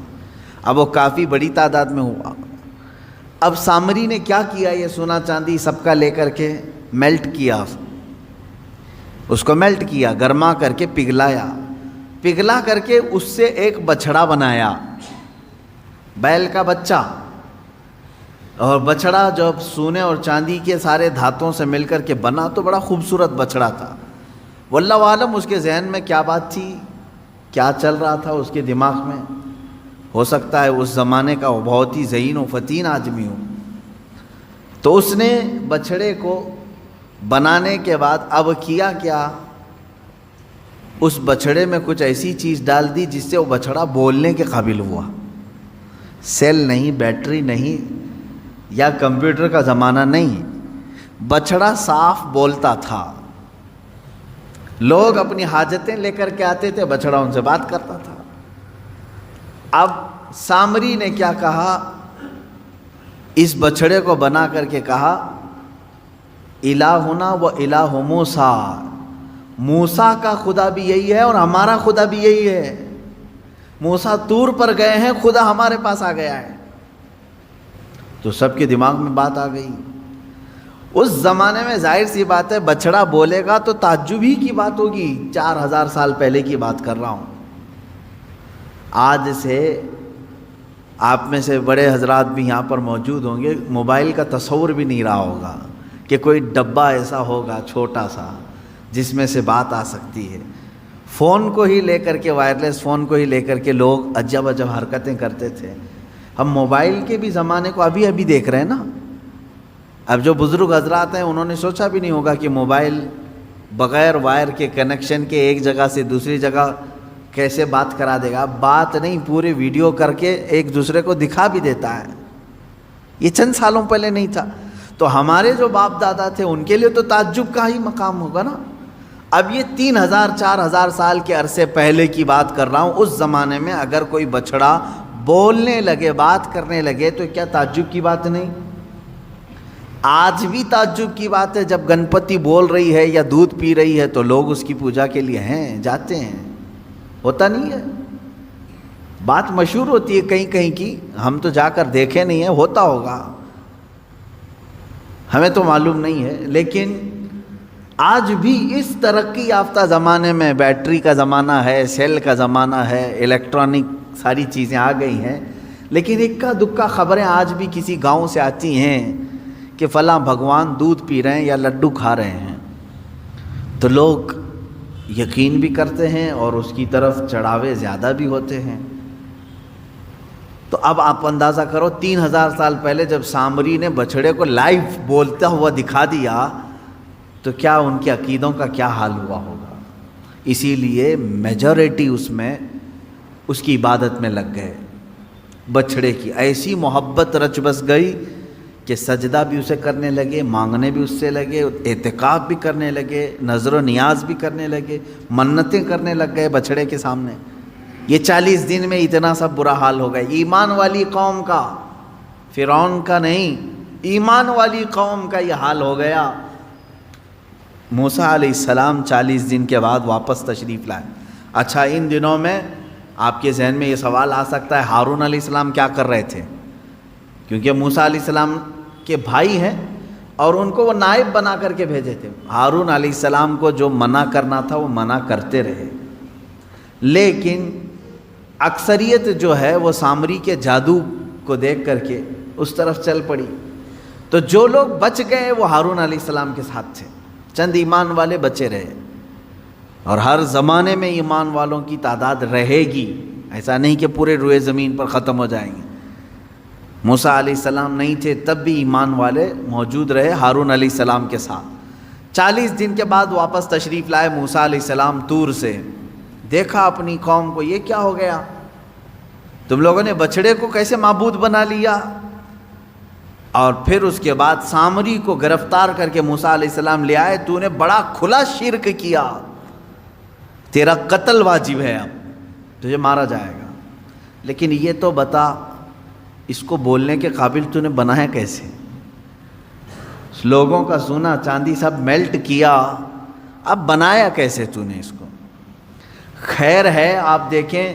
اب وہ کافی بڑی تعداد میں ہوا۔ اب سامری نے کیا کیا، یہ سونا چاندی سب کا لے کر کے میلٹ کیا، اس کو میلٹ کیا، گرما کر کے پگھلایا، پگھلا کر کے اس سے ایک بچھڑا بنایا، بیل کا بچہ۔ اور بچھڑا جب سونے اور چاندی کے سارے دھاتوں سے مل کر کے بنا تو بڑا خوبصورت بچھڑا تھا۔ واللہ عالم اس کے ذہن میں کیا بات تھی، کیا چل رہا تھا اس کے دماغ میں، ہو سکتا ہے اس زمانے کا وہ بہت ہی ذہین و فتین آدمی ہو۔ تو اس نے بچھڑے کو بنانے کے بعد اب کیا کیا، اس بچھڑے میں کچھ ایسی چیز ڈال دی جس سے وہ بچھڑا بولنے کے قابل ہوا۔ سیل نہیں، بیٹری نہیں یا کمپیوٹر کا زمانہ نہیں، بچڑا صاف بولتا تھا، لوگ اپنی حاجتیں لے کر کے آتے تھے، بچڑا ان سے بات کرتا تھا۔ اب سامری نے کیا کہا، اس بچڑے کو بنا کر کے کہا الہنا و الہ موسیٰ، موسیٰ کا خدا بھی یہی ہے اور ہمارا خدا بھی یہی ہے، موسیٰ طور پر گئے ہیں، خدا ہمارے پاس آ گیا ہے۔ تو سب کے دماغ میں بات آ گئی۔ اس زمانے میں ظاہر سی بات ہے بچڑا بولے گا تو تعجب ہی کی بات ہوگی، 4000 سال پہلے کی بات کر رہا ہوں۔ آج سے آپ میں سے بڑے حضرات بھی یہاں پر موجود ہوں گے، موبائل کا تصور بھی نہیں رہا ہوگا کہ کوئی ڈبہ ایسا ہوگا چھوٹا سا جس میں سے بات آ سکتی ہے۔ فون کو ہی لے کر کے، وائرلیس فون کو ہی لے کر کے لوگ عجب عجب حرکتیں کرتے تھے۔ ہم موبائل کے بھی زمانے کو ابھی ابھی دیکھ رہے ہیں نا۔ اب جو بزرگ حضرات ہیں انہوں نے سوچا بھی نہیں ہوگا کہ موبائل بغیر وائر کے کنیکشن کے ایک جگہ سے دوسری جگہ کیسے بات کرا دے گا۔ بات نہیں، پورے ویڈیو کر کے ایک دوسرے کو دکھا بھی دیتا ہے۔ یہ چند سالوں پہلے نہیں تھا۔ تو ہمارے جو باپ دادا تھے ان کے لیے تو تعجب کا ہی مقام ہوگا نا۔ اب یہ 3000 4000 سال کے عرصے پہلے کی بات کر رہا ہوں۔ اس زمانے میں اگر کوئی بچڑا بولنے لگے، بات کرنے لگے تو کیا تعجب کی بات نہیں؟ آج بھی تعجب کی بات ہے، جب گنپتی بول رہی ہے یا دودھ پی رہی ہے تو لوگ اس کی پوجا کے لیے ہیں، جاتے ہیں، ہوتا نہیں ہے؟ بات مشہور ہوتی ہے کہیں کہیں کی، ہم تو جا کر دیکھے نہیں ہیں، ہوتا ہوگا، ہمیں تو معلوم نہیں ہے۔ لیکن آج بھی اس ترقی یافتہ زمانے میں بیٹری کا زمانہ ہے، سیل کا زمانہ ہے، الیکٹرانک ساری چیزیں آ گئی ہیں، لیکن اکا دکا خبریں آج بھی کسی گاؤں سے آتی ہیں کہ فلاں بھگوان دودھ پی رہے ہیں یا لڈو کھا رہے ہیں، تو لوگ یقین بھی کرتے ہیں اور اس کی طرف چڑھاوے زیادہ بھی ہوتے ہیں۔ تو اب آپ اندازہ کرو 3000 سال پہلے جب سامری نے بچڑے کو لائیو بولتا ہوا دکھا دیا تو کیا ان کے عقیدوں کا کیا حال ہوا ہوگا۔ اسی لیے میجورٹی اس میں اس کی عبادت میں لگ گئے۔ بچڑے کی ایسی محبت رچ بس گئی کہ سجدہ بھی اسے کرنے لگے، مانگنے بھی اس سے لگے، اعتکاف بھی کرنے لگے، نظر و نیاز بھی کرنے لگے، منتیں کرنے لگ گئے بچڑے کے سامنے۔ یہ 40 دن میں اتنا سب برا حال ہو گیا۔ ایمان والی قوم کا، فرعون کا نہیں، ایمان والی قوم کا یہ حال ہو گیا۔ موسیٰ علیہ السلام 40 دن کے بعد واپس تشریف لائے۔ اچھا، ان دنوں میں آپ کے ذہن میں یہ سوال آ سکتا ہے ہارون علیہ السلام کیا کر رہے تھے؟ کیونکہ موسیٰ علیہ السلام کے بھائی ہیں اور ان کو وہ نائب بنا کر کے بھیجے تھے۔ ہارون علیہ السلام کو جو منع کرنا تھا وہ منع کرتے رہے، لیکن اکثریت جو ہے وہ سامری کے جادو کو دیکھ کر کے اس طرف چل پڑی۔ تو جو لوگ بچ گئے وہ ہارون علیہ السلام کے ساتھ تھے، چند ایمان والے بچے رہے، اور ہر زمانے میں ایمان والوں کی تعداد رہے گی، ایسا نہیں کہ پورے روئے زمین پر ختم ہو جائیں گے۔ موسیٰ علیہ السلام نہیں تھے تب بھی ایمان والے موجود رہے ہارون علیہ السلام کے ساتھ۔ 40 دن کے بعد واپس تشریف لائے موسیٰ علیہ السلام طور سے۔ دیکھا اپنی قوم کو، یہ کیا ہو گیا؟ تم لوگوں نے بچڑے کو کیسے معبود بنا لیا؟ اور پھر اس کے بعد سامری کو گرفتار کر کے موسیٰ علیہ السلام لے آئے۔ تو نے بڑا کھلا شرک کیا، تیرا قتل واجب ہے، اب تجھے مارا جائے گا۔ لیکن یہ تو بتا، اس کو بولنے کے قابل تو نے بنایا کیسے؟ لوگوں کا سونا چاندی سب میلٹ کیا، اب بنایا کیسے تو نے اس کو؟ خیر ہے، آپ دیکھیں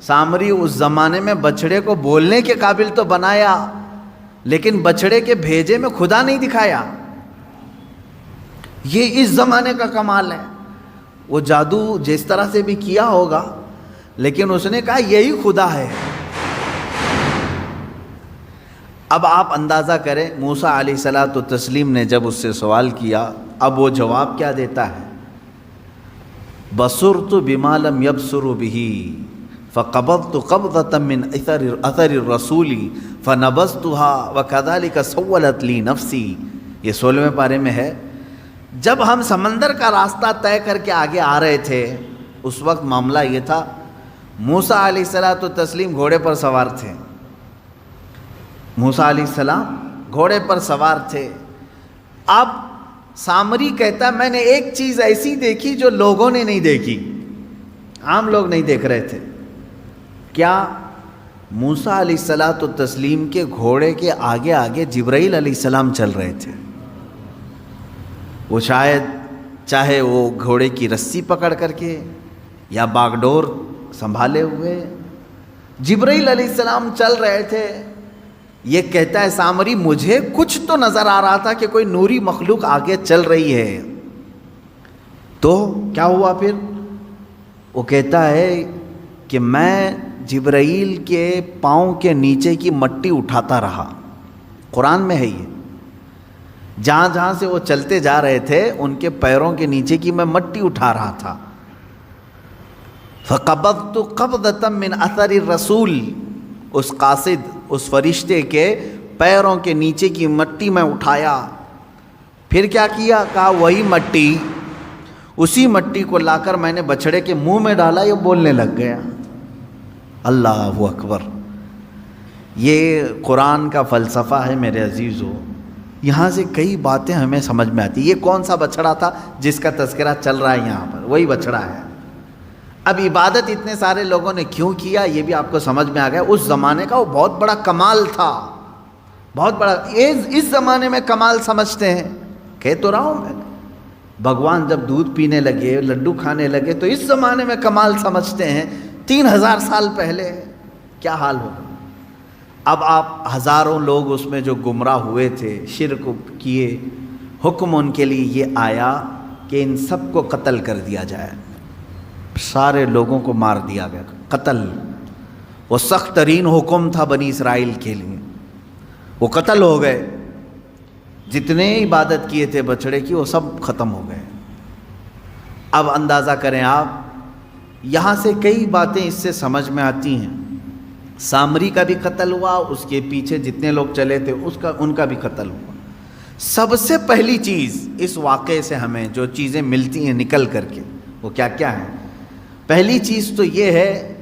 سامری اس زمانے میں بچڑے کو بولنے کے قابل تو بنایا، لیکن بچڑے کے بھیجے میں خدا نہیں دکھایا۔ یہ اس زمانے کا کمال ہے۔ وہ جادو جس طرح سے بھی کیا ہوگا، لیکن اس نے کہا یہی خدا ہے۔ اب آپ اندازہ کریں موسیٰ علیہ الصلوۃ والتسلیم نے جب اس سے سوال کیا، اب وہ جواب کیا دیتا ہے؟ بصرت بما لم يبصروا به فقبضت قبضة من اثر الرسول فنبذتها وكذلك سولت لي نفسي۔ یہ 16ویں پارے میں ہے۔ جب ہم سمندر کا راستہ طے کر کے آگے آ رہے تھے، اس وقت معاملہ یہ تھا، موسیٰ علیہ الصلوۃ والتسلیم گھوڑے پر سوار تھے، موسیٰ علیہ السلام گھوڑے پر سوار تھے. اب سامری کہتا ہے میں نے ایک چیز ایسی دیکھی جو لوگوں نے نہیں دیکھی, عام لوگ نہیں دیکھ رہے تھے. کیا؟ موسیٰ علیہ الصلاۃ والتسلیم کے گھوڑے کے آگے آگے جبرائیل علیہ السلام چل رہے تھے. وہ شاید چاہے وہ گھوڑے کی رسی پکڑ کر کے یا باگڈور سنبھالے ہوئے جبرائیل علیہ السلام چل رہے تھے. یہ کہتا ہے سامری مجھے کچھ تو نظر آ رہا تھا کہ کوئی نوری مخلوق آگے چل رہی ہے. تو کیا ہوا پھر؟ وہ کہتا ہے کہ میں جبرائیل کے پاؤں کے نیچے کی مٹی اٹھاتا رہا. قرآن میں ہے یہ. جہاں جہاں سے وہ چلتے جا رہے تھے ان کے پیروں کے نیچے کی میں مٹی اٹھا رہا تھا. فَقَبَضْتُ قَبْضَةً مِّنْ أَثَرِ الرَّسُولِ, اس قاصد اس فرشتے کے پیروں کے نیچے کی مٹی میں اٹھایا. پھر کیا کیا؟ کہا وہی مٹی, اسی مٹی کو لا کر میں نے بچڑے کے منہ میں ڈالا, یہ بولنے لگ گیا. اللہ اکبر. یہ قرآن کا فلسفہ ہے میرے عزیزو. یہاں سے کئی باتیں ہمیں سمجھ میں آتی. یہ کون سا بچڑا تھا جس کا تذکرہ چل رہا ہے یہاں پر؟ وہی بچڑا ہے. اب عبادت اتنے سارے لوگوں نے کیوں کیا یہ بھی آپ کو سمجھ میں آ گیا. اس زمانے کا وہ بہت بڑا کمال تھا, بہت بڑا. اس زمانے میں کمال سمجھتے ہیں. کہہ تو رہا ہوں میں, بھگوان جب دودھ پینے لگے, لڈو کھانے لگے تو اس زمانے میں کمال سمجھتے ہیں. 3000 سال پہلے کیا حال ہوگا. اب آپ ہزاروں لوگ اس میں جو گمراہ ہوئے تھے, شرک کیے, حکم ان کے لیے یہ آیا کہ ان سب کو قتل کر دیا جائے. سارے لوگوں کو مار دیا گیا, قتل. وہ سخت ترین حکم تھا بنی اسرائیل کے لیے, وہ قتل ہو گئے. جتنے عبادت کیے تھے بچڑے کی وہ سب ختم ہو گئے. اب اندازہ کریں آپ, یہاں سے کئی باتیں اس سے سمجھ میں آتی ہیں. سامری کا بھی قتل ہوا, اس کے پیچھے جتنے لوگ چلے تھے ان کا بھی قتل ہوا. سب سے پہلی چیز اس واقعے سے ہمیں جو چیزیں ملتی ہیں نکل کر کے وہ کیا کیا ہیں؟ پہلی چیز تو یہ ہے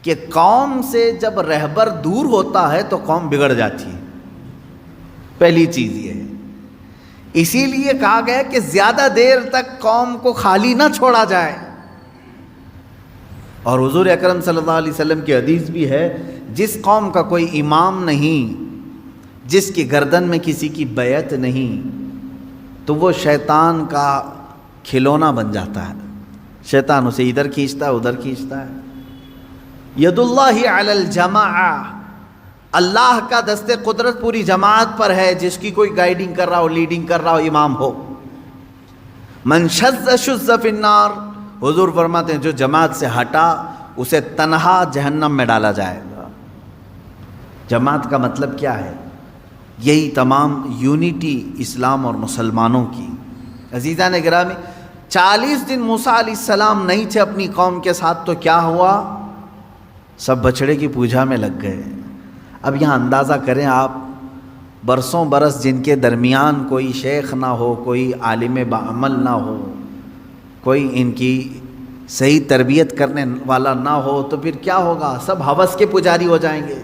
کہ قوم سے جب رہبر دور ہوتا ہے تو قوم بگڑ جاتی ہے. پہلی چیز یہ ہے. اسی لیے کہا گیا کہ زیادہ دیر تک قوم کو خالی نہ چھوڑا جائے. اور حضور اکرم صلی اللہ علیہ وسلم کی حدیث بھی ہے, جس قوم کا کوئی امام نہیں, جس کی گردن میں کسی کی بیعت نہیں, تو وہ شیطان کا کھلونا بن جاتا ہے. شیطان اسے ادھر کھینچتا ہے ادھر کھینچتا ہے. ید اللہ علی الجماع, اللہ کا دست قدرت پوری جماعت پر ہے. جس کی کوئی گائیڈنگ کر رہا ہو, لیڈنگ کر رہا ہو, امام ہو. من شذ شذ فی النار, حضور فرماتے ہیں جو جماعت سے ہٹا اسے تنہا جہنم میں ڈالا جائے گا. جماعت کا مطلب کیا ہے؟ یہی تمام یونٹی اسلام اور مسلمانوں کی. عزیزان گرامی, 40 دن موسیٰ علیہ السلام نہیں تھے اپنی قوم کے ساتھ, تو کیا ہوا؟ سب بچڑے کی پوجا میں لگ گئے. اب یہاں اندازہ کریں آپ, برسوں برس جن کے درمیان کوئی شیخ نہ ہو, کوئی عالم بعمل نہ ہو, کوئی ان کی صحیح تربیت کرنے والا نہ ہو, تو پھر کیا ہوگا؟ سب ہوس کے پجاری ہو جائیں گے.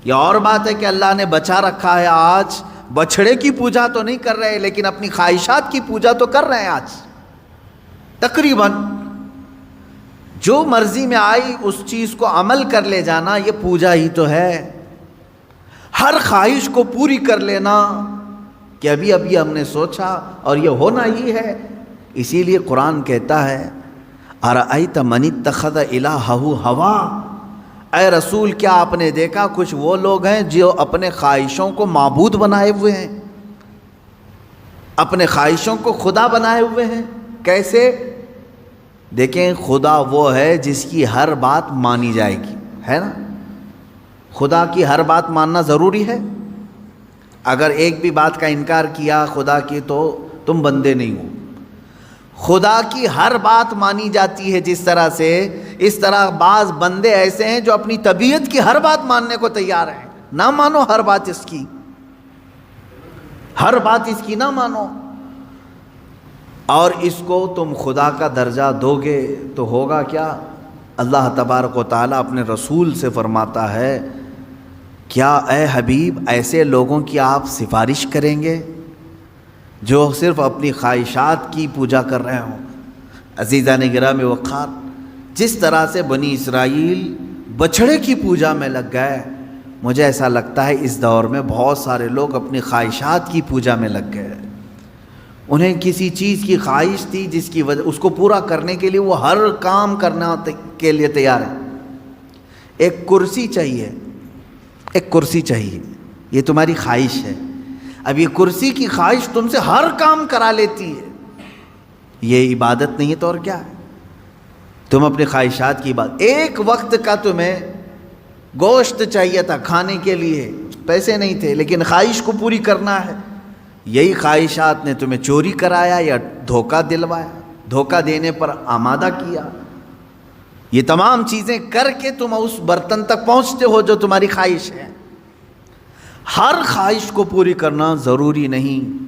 یہ اور بات ہے کہ اللہ نے بچا رکھا ہے, آج بچڑے کی پوجا تو نہیں کر رہے لیکن اپنی خواہشات کی پوجا تو کر رہے ہیں. آج تقریباً جو مرضی میں آئی اس چیز کو عمل کر لے جانا, یہ پوجا ہی تو ہے. ہر خواہش کو پوری کر لینا کہ ابھی ہم نے سوچا اور یہ ہونا ہی ہے. اسی لیے قرآن کہتا ہے ارأیت من اتخذ الہہ ہوا, اے رسول کیا آپ نے دیکھا کچھ وہ لوگ ہیں جو اپنے خواہشوں کو معبود بنائے ہوئے ہیں, اپنے خواہشوں کو خدا بنائے ہوئے ہیں. کیسے؟ دیکھیں, خدا وہ ہے جس کی ہر بات مانی جائے گی, ہے نا. خدا کی ہر بات ماننا ضروری ہے. اگر ایک بھی بات کا انکار کیا خدا کی تو تم بندے نہیں ہو. خدا کی ہر بات مانی جاتی ہے جس طرح سے, اس طرح بعض بندے ایسے ہیں جو اپنی طبیعت کی ہر بات ماننے کو تیار ہیں. نہ مانو ہر بات اس کی, ہر بات اس کی نہ مانو. اور اس کو تم خدا کا درجہ دو گے تو ہوگا کیا؟ اللہ تبارک و تعالیٰ اپنے رسول سے فرماتا ہے کیا اے حبیب ایسے لوگوں کی آپ سفارش کریں گے جو صرف اپنی خواہشات کی پوجا کر رہے ہوں؟ عزیزان گرامی وقار، جس طرح سے بنی اسرائیل بچھڑے کی پوجا میں لگ گئے، مجھے ایسا لگتا ہے اس دور میں بہت سارے لوگ اپنی خواہشات کی پوجا میں لگ گئے۔ انہیں کسی چیز کی خواہش تھی جس کی وجہ اس کو پورا کرنے کے لیے وہ ہر کام کرنا کے لیے تیار ہے۔ ایک کرسی چاہیے، ایک کرسی چاہیے، یہ تمہاری خواہش ہے۔ اب یہ کرسی کی خواہش تم سے ہر کام کرا لیتی ہے، یہ عبادت نہیں ہے تو اور کیا ہے؟ تم اپنی خواہشات کی عبادت، ایک وقت کا تمہیں گوشت چاہیے تھا کھانے کے لیے، پیسے نہیں تھے لیکن خواہش کو پوری کرنا ہے، یہی خواہشات نے تمہیں چوری کرایا یا دھوکہ دلوایا، دھوکہ دینے پر آمادہ کیا۔ یہ تمام چیزیں کر کے تم اس برتن تک پہنچتے ہو جو تمہاری خواہش ہے۔ ہر خواہش کو پوری کرنا ضروری نہیں۔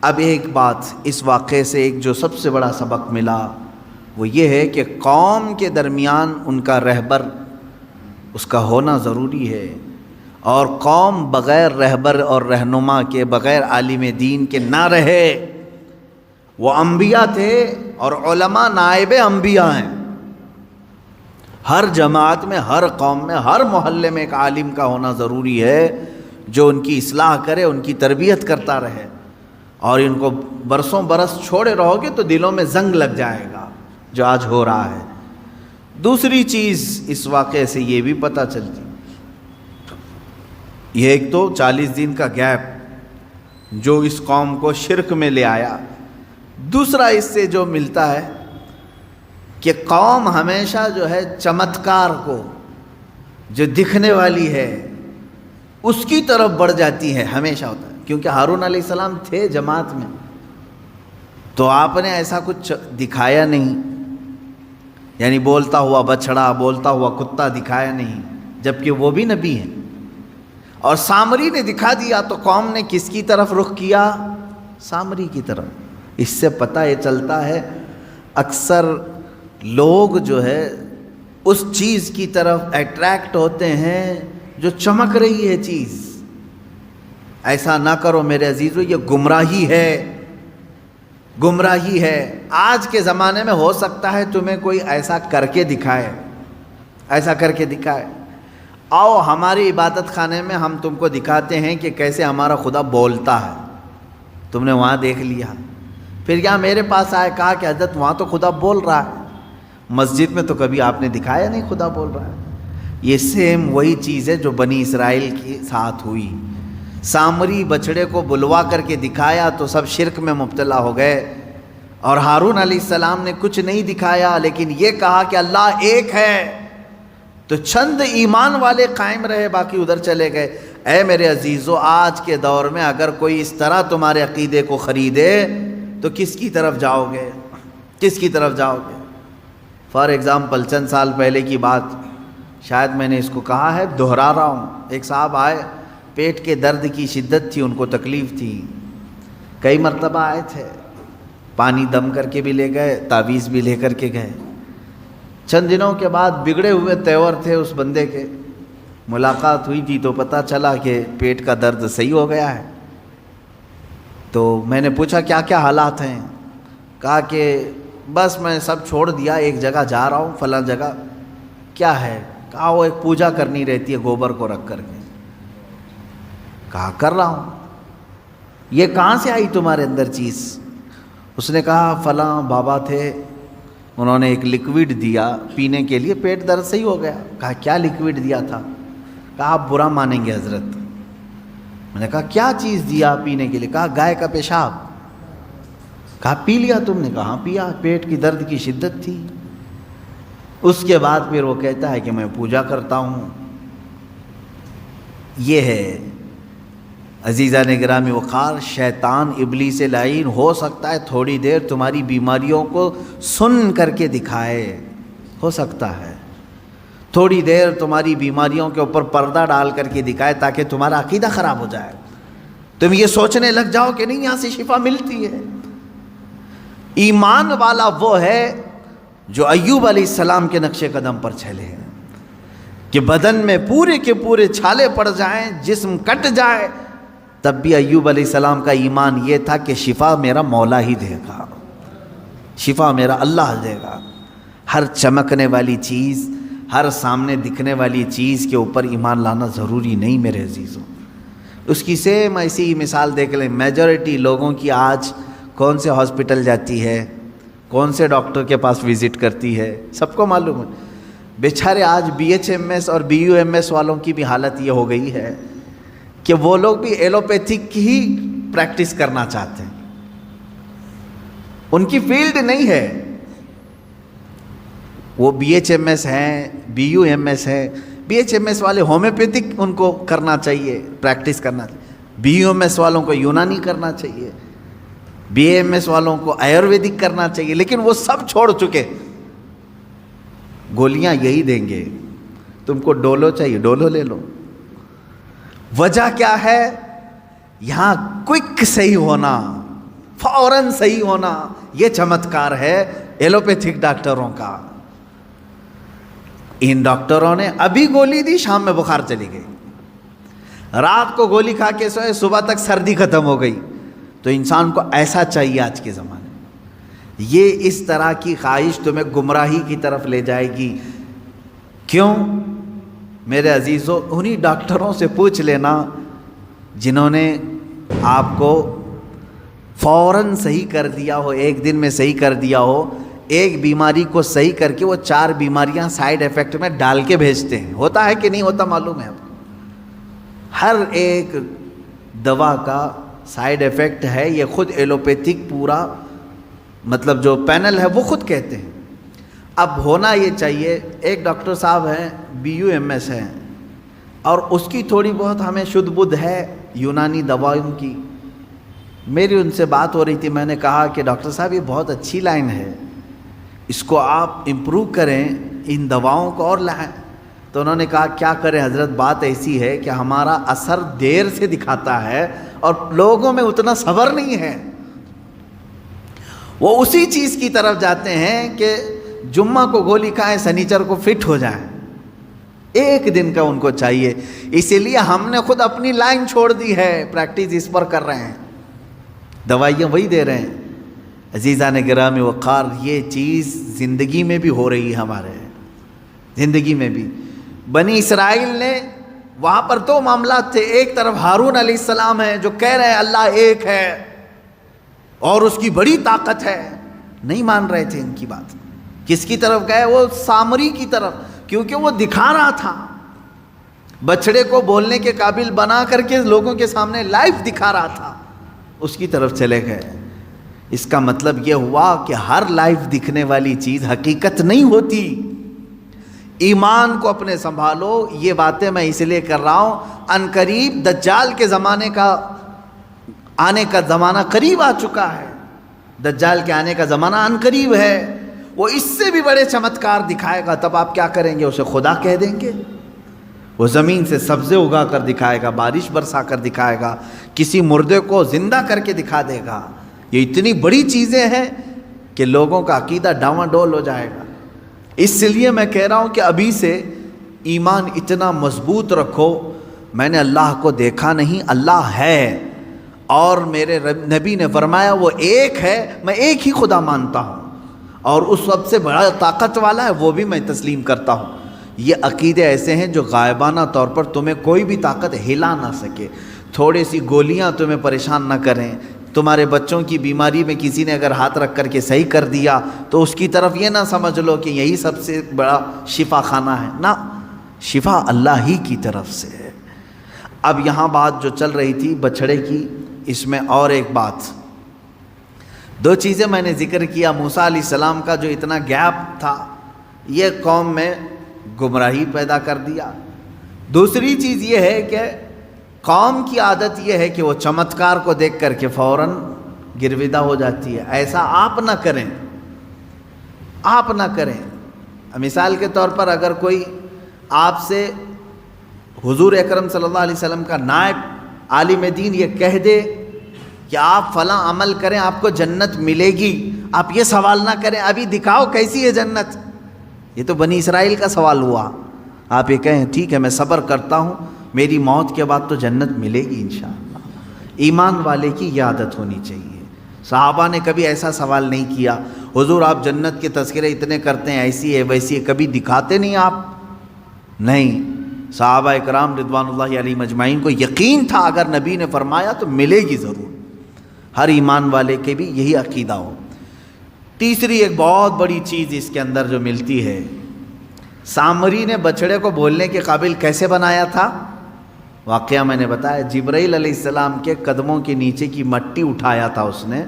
اب ایک بات اس واقعے سے ایک جو سب سے بڑا سبق ملا وہ یہ ہے کہ قوم کے درمیان ان کا رہبر، اس کا ہونا ضروری ہے، اور قوم بغیر رہبر اور رہنما کے، بغیر عالم دین کے نہ رہے۔ وہ انبیاء تھے اور علماء نائب انبیاء ہیں۔ ہر جماعت میں، ہر قوم میں، ہر محلے میں ایک عالم کا ہونا ضروری ہے جو ان کی اصلاح کرے، ان کی تربیت کرتا رہے۔ اور ان کو برسوں برس چھوڑے رہو گے تو دلوں میں زنگ لگ جائے گا جو آج ہو رہا ہے۔ دوسری چیز اس واقعے سے یہ بھی پتہ چلتی، یہ ایک تو 40 دن کا گیپ جو اس قوم کو شرک میں لے آیا، دوسرا اس سے جو ملتا ہے کہ قوم ہمیشہ جو ہے چمتکار کو، جو دکھنے والی ہے اس کی طرف بڑھ جاتی ہے، ہمیشہ ہوتا ہے۔ کیونکہ ہارون علیہ السلام تھے جماعت میں تو آپ نے ایسا کچھ دکھایا نہیں، یعنی بولتا ہوا بچڑا، بولتا ہوا کتا دکھایا نہیں، جبکہ وہ بھی نبی ہیں۔ اور سامری نے دکھا دیا تو قوم نے کس کی طرف رخ کیا؟ سامری کی طرف۔ اس سے پتہ یہ چلتا ہے اکثر لوگ جو ہے اس چیز کی طرف اٹریکٹ ہوتے ہیں جو چمک رہی ہے چیز۔ ایسا نہ کرو میرے عزیزو، یہ گمراہی ہے، گمراہی ہے۔ آج کے زمانے میں ہو سکتا ہے تمہیں کوئی ایسا کر کے دکھائے، ایسا کر کے دکھائے، آؤ ہماری عبادت خانے میں ہم تم کو دکھاتے ہیں کہ کیسے ہمارا خدا بولتا ہے، تم نے وہاں دیکھ لیا، پھر یہاں میرے پاس آئے، کہا کہ حضرت وہاں تو خدا بول رہا ہے، مسجد میں تو کبھی آپ نے دکھایا نہیں خدا بول رہا ہے۔ یہ سیم وہی چیز ہے جو بنی اسرائیل کے ساتھ ہوئی۔ سامری بچڑے کو بلوا کر کے دکھایا تو سب شرک میں مبتلا ہو گئے، اور ہارون علیہ السلام نے کچھ نہیں دکھایا لیکن یہ کہا کہ اللہ ایک ہے، تو چند ایمان والے قائم رہے، باقی ادھر چلے گئے۔ اے میرے عزیزو، آج کے دور میں اگر کوئی اس طرح تمہارے عقیدے کو خریدے تو کس کی طرف جاؤ گے؟ کس کی طرف جاؤ گے؟ فار ایگزامپل چند سال پہلے کی بات، شاید میں نے اس کو کہا ہے، دہرا رہا ہوں۔ ایک صاحب آئے، پیٹ کے درد کی شدت تھی، ان کو تکلیف تھی، کئی مرتبہ آئے تھے، پانی دم کر کے بھی لے گئے، تعویذ بھی لے کر کے گئے۔ چند دنوں کے بعد بگڑے ہوئے تیور تھے اس بندے کے، ملاقات ہوئی تھی تو پتہ چلا کہ پیٹ کا درد صحیح ہو گیا ہے۔ تو میں نے پوچھا کیا کیا حالات ہیں؟ کہا کہ بس میں سب چھوڑ دیا، ایک جگہ جا رہا ہوں، فلاں جگہ۔ کیا ہے؟ کہا وہ ایک پوجا کرنی رہتی ہے گوبر کو رکھ کر کے۔ کہا کر رہا ہوں۔ یہ کہاں سے آئی تمہارے اندر چیز؟ اس نے کہا فلاں بابا تھے، انہوں نے ایک لیکوڈ دیا پینے کے لیے، پیٹ درد صحیح ہو گیا۔ کہا کیا لیکوڈ دیا تھا؟ کہا آپ برا مانیں گے حضرت۔ میں نے کہا کیا چیز دیا پینے کے لیے؟ کہا گائے کا پیشاب۔ کہا پی لیا تم نے؟ کہا پیا، پیٹ کی درد کی شدت تھی۔ اس کے بعد پھر وہ کہتا ہے کہ میں پوجا کرتا ہوں۔ یہ ہے عزیزان گرامی وقار، شیطان ابلیس لعین ہو سکتا ہے تھوڑی دیر تمہاری بیماریوں کو سن کر کے دکھائے، ہو سکتا ہے تھوڑی دیر تمہاری بیماریوں کے اوپر پردہ ڈال کر کے دکھائے تاکہ تمہارا عقیدہ خراب ہو جائے، تم یہ سوچنے لگ جاؤ کہ نہیں یہاں سے شفا ملتی ہے۔ ایمان والا وہ ہے جو ایوب علیہ السلام کے نقش قدم پر چلے، کہ بدن میں پورے کے پورے چھالے پڑ جائیں، جسم کٹ جائے، تب بھی ایوب علیہ السلام کا ایمان یہ تھا کہ شفا میرا مولا ہی دے گا، شفا میرا اللہ دے گا۔ ہر چمکنے والی چیز، ہر سامنے دکھنے والی چیز کے اوپر ایمان لانا ضروری نہیں میرے عزیزوں۔ اس کی سیم ایسی ہی مثال دیکھ لیں، میجورٹی لوگوں کی آج کون سے ہاسپٹل جاتی ہے، کون سے ڈاکٹر کے پاس وزٹ کرتی ہے، سب کو معلوم ہے۔ بیچارے آج BHMS اور BUMS والوں کی بھی حالت یہ ہو گئی ہے کہ وہ لوگ بھی ایلوپیتھک ہی پریکٹس کرنا چاہتے ہیں، ان کی فیلڈ نہیں ہے۔ وہ BHMS ہیں، BUMS ہیں، BHMS والے ہومیوپیتھک ان کو کرنا چاہیے، پریکٹس کرنا چاہیے، BUMS والوں کو یونانی کرنا چاہیے، BAMS والوں کو آیورویدک کرنا چاہیے، لیکن وہ سب چھوڑ چکے۔ گولیاں یہی دیں گے، تم کو ڈولو چاہیے ڈولو لے لو۔ وجہ کیا ہے؟ یہاں کوئک صحیح ہونا، فوراً صحیح ہونا، یہ چمتکار ہے ایلوپیتھک ڈاکٹروں کا۔ ان ڈاکٹروں نے ابھی گولی دی، شام میں بخار چلی گئی، رات کو گولی کھا کے سوئے، صبح تک سردی ختم ہو گئی۔ تو انسان کو ایسا چاہیے آج کے زمانے میں۔ یہ اس طرح کی خواہش تمہیں گمراہی کی طرف لے جائے گی۔ کیوں؟ میرے عزیزو، انہی ڈاکٹروں سے پوچھ لینا جنہوں نے آپ کو فوراً صحیح کر دیا ہو، ایک دن میں صحیح کر دیا ہو۔ ایک بیماری کو صحیح کر کے وہ 4 بیماریاں سائیڈ ایفیکٹ میں ڈال کے بھیجتے ہیں۔ ہوتا ہے کہ نہیں ہوتا معلوم ہے آپ کو؟ ہر ایک دوا کا سائیڈ ایفیکٹ ہے، یہ خود ایلوپیتھک پورا مطلب جو پینل ہے وہ خود کہتے ہیں۔ اب ہونا یہ چاہیے، ایک ڈاکٹر صاحب ہیں BUMS ہیں، اور اس کی تھوڑی بہت ہمیں شدھ بدھ ہے یونانی دوائوں کی۔ میری ان سے بات ہو رہی تھی، میں نے کہا کہ ڈاکٹر صاحب یہ بہت اچھی لائن ہے، اس کو آپ امپروو کریں، ان دواؤں کو اور لائیں۔ تو انہوں نے کہا کیا کریں حضرت، بات ایسی ہے کہ ہمارا اثر دیر سے دکھاتا ہے اور لوگوں میں اتنا صبر نہیں ہے۔ وہ اسی چیز کی طرف جاتے ہیں کہ جمعہ کو گولی کھائیں، سنیچر کو فٹ ہو جائیں، ایک دن کا ان کو چاہیے۔ اسی لیے ہم نے خود اپنی لائن چھوڑ دی ہے، پریکٹس اس پر کر رہے ہیں، دوائیاں وہی دے رہے ہیں۔ عزیزان گرامی وقار، یہ چیز زندگی میں بھی ہو رہی ہے، ہمارے زندگی میں بھی۔ بنی اسرائیل نے وہاں پر 2 معاملات تھے، ایک طرف ہارون علیہ السلام ہیں جو کہہ رہے ہیں اللہ ایک ہے اور اس کی بڑی طاقت ہے، نہیں مان رہے تھے ان کی بات۔ کس کی طرف گئے؟ وہ سامری کی طرف، کیونکہ وہ دکھا رہا تھا، بچڑے کو بولنے کے قابل بنا کر کے لوگوں کے سامنے لائیو دکھا رہا تھا، اس کی طرف چلے گئے۔ اس کا مطلب یہ ہوا کہ ہر لائیو دکھنے والی چیز حقیقت نہیں ہوتی۔ ایمان کو اپنے سنبھالو۔ یہ باتیں میں اس لیے کر رہا ہوں، ان قریب دجال کے زمانے کا آنے کا زمانہ قریب آ چکا ہے، دجال کے آنے کا زمانہ ان قریب ہے۔ وہ اس سے بھی بڑے چمتکار دکھائے گا، تب آپ کیا کریں گے؟ اسے خدا کہہ دیں گے؟ وہ زمین سے سبزے اگا کر دکھائے گا، بارش برسا کر دکھائے گا، کسی مردے کو زندہ کر کے دکھا دے گا۔ یہ اتنی بڑی چیزیں ہیں کہ لوگوں کا عقیدہ ڈاواڈول ہو جائے گا۔ اس لیے میں کہہ رہا ہوں کہ ابھی سے ایمان اتنا مضبوط رکھو، میں نے اللہ کو دیکھا نہیں، اللہ ہے، اور میرے نبی نے فرمایا وہ ایک ہے، میں ایک ہی خدا مانتا ہوں، اور اس سب سے بڑا طاقت والا ہے وہ بھی میں تسلیم کرتا ہوں۔ یہ عقیدے ایسے ہیں جو غائبانہ طور پر تمہیں کوئی بھی طاقت ہلا نہ سکے، تھوڑی سی گولیاں تمہیں پریشان نہ کریں۔ تمہارے بچوں کی بیماری میں کسی نے اگر ہاتھ رکھ کر کے صحیح کر دیا تو اس کی طرف یہ نہ سمجھ لو کہ یہی سب سے بڑا شفا خانہ ہے، نہ، شفا اللہ ہی کی طرف سے ہے۔ اب یہاں بات جو چل رہی تھی بچھڑے کی، اس میں اور ایک بات، 2 چیزیں میں نے ذکر کیا۔ موسیٰ علیہ السلام کا جو اتنا گیپ تھا، یہ قوم میں گمراہی پیدا کر دیا۔ دوسری چیز یہ ہے کہ قوم کی عادت یہ ہے کہ وہ چمتکار کو دیکھ کر کے فوراً گرویدہ ہو جاتی ہے۔ ایسا آپ نہ کریں، آپ نہ کریں۔ مثال کے طور پر اگر کوئی آپ سے حضور اکرم صلی اللہ علیہ وسلم کا نائب عالم دین یہ کہہ دے کہ آپ فلاں عمل کریں آپ کو جنت ملے گی، آپ یہ سوال نہ کریں ابھی دکھاؤ کیسی ہے جنت۔ یہ تو بنی اسرائیل کا سوال ہوا، آپ یہ کہیں ٹھیک ہے میں صبر کرتا ہوں، میری موت کے بعد تو جنت ملے گی انشاءاللہ۔ ایمان والے کی یہ عادت ہونی چاہیے۔ صحابہ نے کبھی ایسا سوال نہیں کیا حضور آپ جنت کے تذکرے اتنے کرتے ہیں، ایسی ہے ویسی ہے، کبھی دکھاتے نہیں آپ؟ نہیں، صحابہ اکرام رضوان اللہ علیہم اجمعین کو یقین تھا اگر نبی نے فرمایا تو ملے گی ضرور۔ ہر ایمان والے کے بھی یہی عقیدہ ہو۔ تیسری ایک بہت بڑی چیز اس کے اندر جو ملتی ہے، سامری نے بچڑے کو بولنے کے قابل کیسے بنایا تھا؟ واقعہ میں نے بتایا، جبرائیل علیہ السلام کے قدموں کے نیچے کی مٹی اٹھایا تھا اس نے،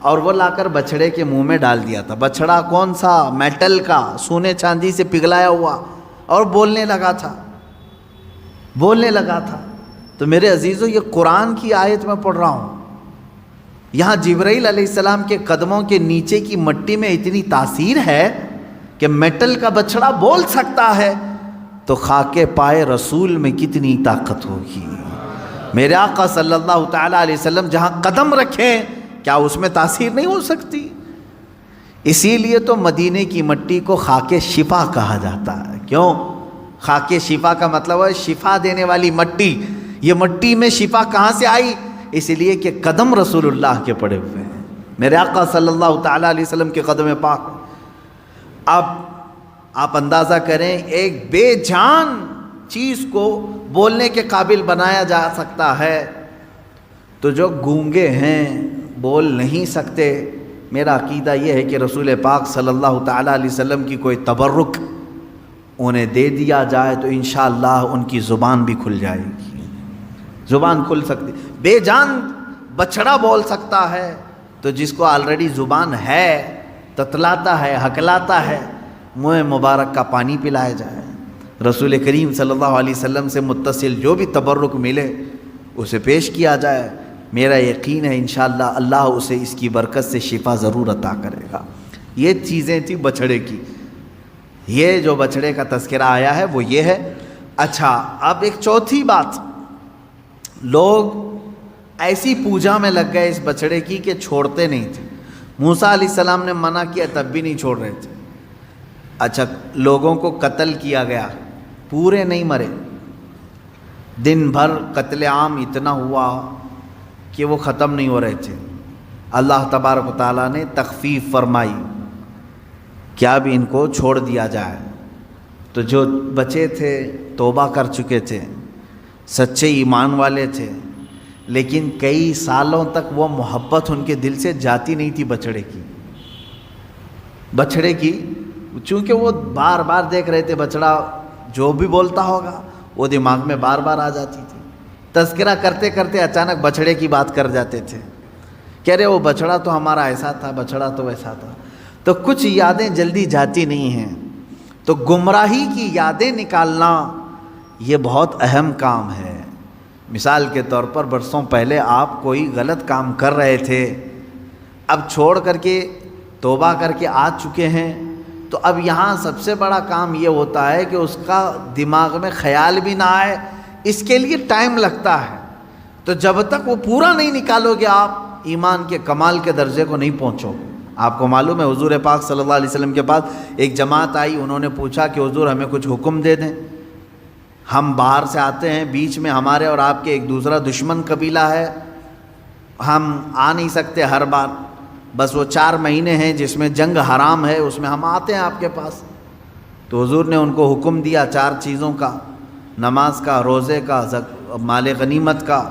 اور وہ لا کر بچڑے کے منہ میں ڈال دیا تھا۔ بچڑا کون سا؟ میٹل کا، سونے چاندی سے پگھلایا ہوا، اور بولنے لگا تھا۔ تو میرے عزیزو یہ قرآن کی آیت میں پڑھ رہا ہوں، یہاں جبرائیل علیہ السلام کے قدموں کے نیچے کی مٹی میں اتنی تاثیر ہے کہ میٹل کا بچڑا بول سکتا ہے، تو خاک پائے رسول میں کتنی طاقت ہوگی۔ میرے آقا صلی اللہ تعالیٰ علیہ وسلم جہاں قدم رکھیں کیا اس میں تاثیر نہیں ہو سکتی؟ اسی لیے تو مدینے کی مٹی کو خاک شفا کہا جاتا ہے۔ کیوں؟ خاک شفا کا مطلب ہے شفا دینے والی مٹی۔ یہ مٹی میں شفا کہاں سے آئی؟ اس لیے کہ قدم رسول اللہ کے پڑے ہوئے ہیں، میرے آقا صلی اللہ تعالیٰ علیہ وسلم کے قدم پاک۔ اب آپ اندازہ کریں ایک بے جان چیز کو بولنے کے قابل بنایا جا سکتا ہے، تو جو گونگے ہیں بول نہیں سکتے، میرا عقیدہ یہ ہے کہ رسول پاک صلی اللہ تعالیٰ علیہ وسلم کی کوئی تبرک انہیں دے دیا جائے تو انشاءاللہ ان کی زبان بھی کھل جائے گی، زبان کھل سکتی۔ بے جان بچڑا بول سکتا ہے تو جس کو آلریڈی زبان ہے، تتلاتا ہے، ہکلاتا ہے، منہ مبارک کا پانی پلایا جائے۔ رسول کریم صلی اللہ علیہ وسلم سے متصل جو بھی تبرک ملے اسے پیش کیا جائے، میرا یقین ہے انشاءاللہ اللہ اسے اس کی برکت سے شفا ضرور عطا کرے گا۔ یہ چیزیں تھی بچڑے کی۔ یہ جو بچڑے کا تذکرہ آیا ہے وہ یہ ہے۔ اچھا، اب ایک چوتھی بات، لوگ ایسی پوجا میں لگ گئے اس بچڑے کی کہ چھوڑتے نہیں تھے۔ موسیٰ علیہ السلام نے منع کیا تب بھی نہیں چھوڑ رہے تھے۔ اچھا، لوگوں کو قتل کیا گیا، پورے نہیں مرے، دن بھر قتل عام اتنا ہوا کہ وہ ختم نہیں ہو رہے تھے۔ اللہ تبارک و تعالیٰ نے تخفیف فرمائی، کیا بھی ان کو چھوڑ دیا جائے۔ تو جو بچے تھے توبہ کر چکے تھے، سچے ایمان والے تھے، لیکن کئی سالوں تک وہ محبت ان کے دل سے جاتی نہیں تھی بچڑے کی، چونکہ وہ بار بار دیکھ رہے تھے بچڑا جو بھی بولتا ہوگا وہ دماغ میں بار بار آ جاتی تھی۔ تذکرہ کرتے کرتے اچانک بچڑے کی بات کر جاتے تھے، کہہ رہے وہ بچڑا تو ہمارا ایسا تھا، بچڑا تو ویسا تھا۔ تو کچھ یادیں جلدی جاتی نہیں ہیں، تو گمراہی کی یادیں نکالنا یہ بہت اہم کام ہے۔ مثال کے طور پر برسوں پہلے آپ کوئی غلط کام کر رہے تھے، اب چھوڑ کر کے توبہ کر کے آ چکے ہیں، تو اب یہاں سب سے بڑا کام یہ ہوتا ہے کہ اس کا دماغ میں خیال بھی نہ آئے، اس کے لیے ٹائم لگتا ہے۔ تو جب تک وہ پورا نہیں نکالو گے آپ ایمان کے کمال کے درجے کو نہیں پہنچو گے۔ آپ کو معلوم ہے حضور پاک صلی اللہ علیہ وسلم کے پاس ایک جماعت آئی، انہوں نے پوچھا کہ حضور ہمیں کچھ حکم دے دیں، ہم باہر سے آتے ہیں، بیچ میں ہمارے اور آپ کے ایک دوسرا دشمن قبیلہ ہے، ہم آ نہیں سکتے ہر بار، بس وہ 4 مہینے ہیں جس میں جنگ حرام ہے اس میں ہم آتے ہیں آپ کے پاس۔ تو حضور نے ان کو حکم دیا 4 چیزوں کا، نماز کا، روزے کا، مال غنیمت کا،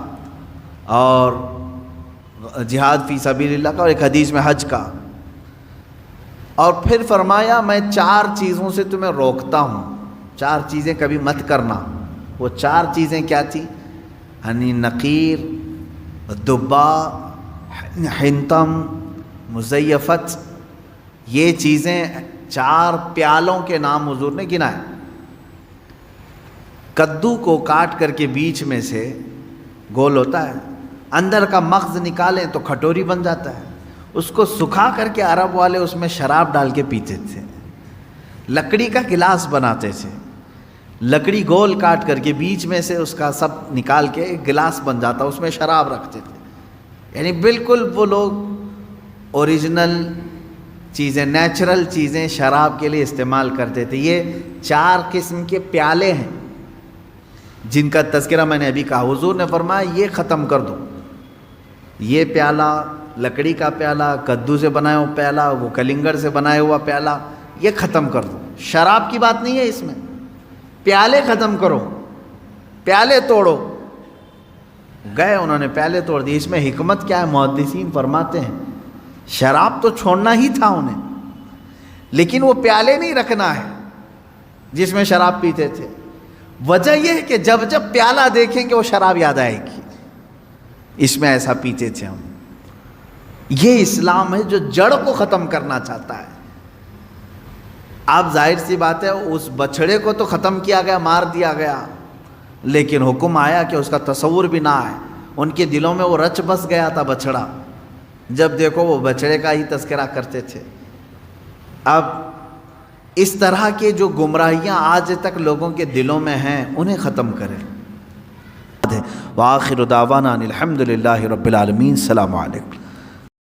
اور جہاد فی سبیل اللہ کا، اور ایک حدیث میں حج کا۔ اور پھر فرمایا میں 4 چیزوں سے تمہیں روکتا ہوں، 4 چیزیں کبھی مت کرنا۔ وہ 4 چیزیں کیا تھی؟ نقیر، دبا، حنتم، مزیفت، یہ چیزیں 4 پیالوں کے نام حضور نے گنائے۔ کدو کو کاٹ کر کے بیچ میں سے گول ہوتا ہے، اندر کا مغز نکالیں تو کھٹوری بن جاتا ہے، اس کو سکھا کر کے عرب والے اس میں شراب ڈال کے پیتے تھے۔ لکڑی کا گلاس بناتے تھے، لکڑی گول کاٹ کر کے بیچ میں سے اس کا سب نکال کے ایک گلاس بن جاتا، اس میں شراب رکھتے تھے۔ یعنی بالکل وہ لوگ اوریجنل چیزیں، نیچرل چیزیں شراب کے لیے استعمال کرتے تھے۔ یہ 4 قسم کے پیالے ہیں جن کا تذکرہ میں نے ابھی کہا۔ حضور نے فرمایا یہ ختم کر دو، یہ پیالہ، لکڑی کا پیالہ، کدو سے بنایا ہوا پیالہ، وہ کلنگڑ سے بنایا ہوا پیالہ، یہ ختم کر دو۔ شراب کی بات نہیں ہے اس میں، پیالے ختم کرو، پیالے توڑو۔ گئے انہوں نے پیالے توڑ دیے۔ اس میں حکمت کیا ہے؟ محدثین فرماتے ہیں شراب تو چھوڑنا ہی تھا انہیں، لیکن وہ پیالے نہیں رکھنا ہے جس میں شراب پیتے تھے۔ وجہ یہ ہے کہ جب جب پیالہ دیکھیں گے وہ شراب یاد آئے گی، اس میں ایسا پیتے تھے ہم۔ یہ اسلام ہے جو جڑ کو ختم کرنا چاہتا ہے۔ اب ظاہر سی بات ہے اس بچڑے کو تو ختم کیا گیا، مار دیا گیا، لیکن حکم آیا کہ اس کا تصور بھی نہ آئے۔ ان کے دلوں میں وہ رچ بس گیا تھا بچڑا، جب دیکھو وہ بچڑے کا ہی تذکرہ کرتے تھے۔ اب اس طرح کے جو گمراہیاں آج تک لوگوں کے دلوں میں ہیں انہیں ختم کریں۔ وآخر دعوانا الحمد للہ رب العالمین۔ السلام علیکم۔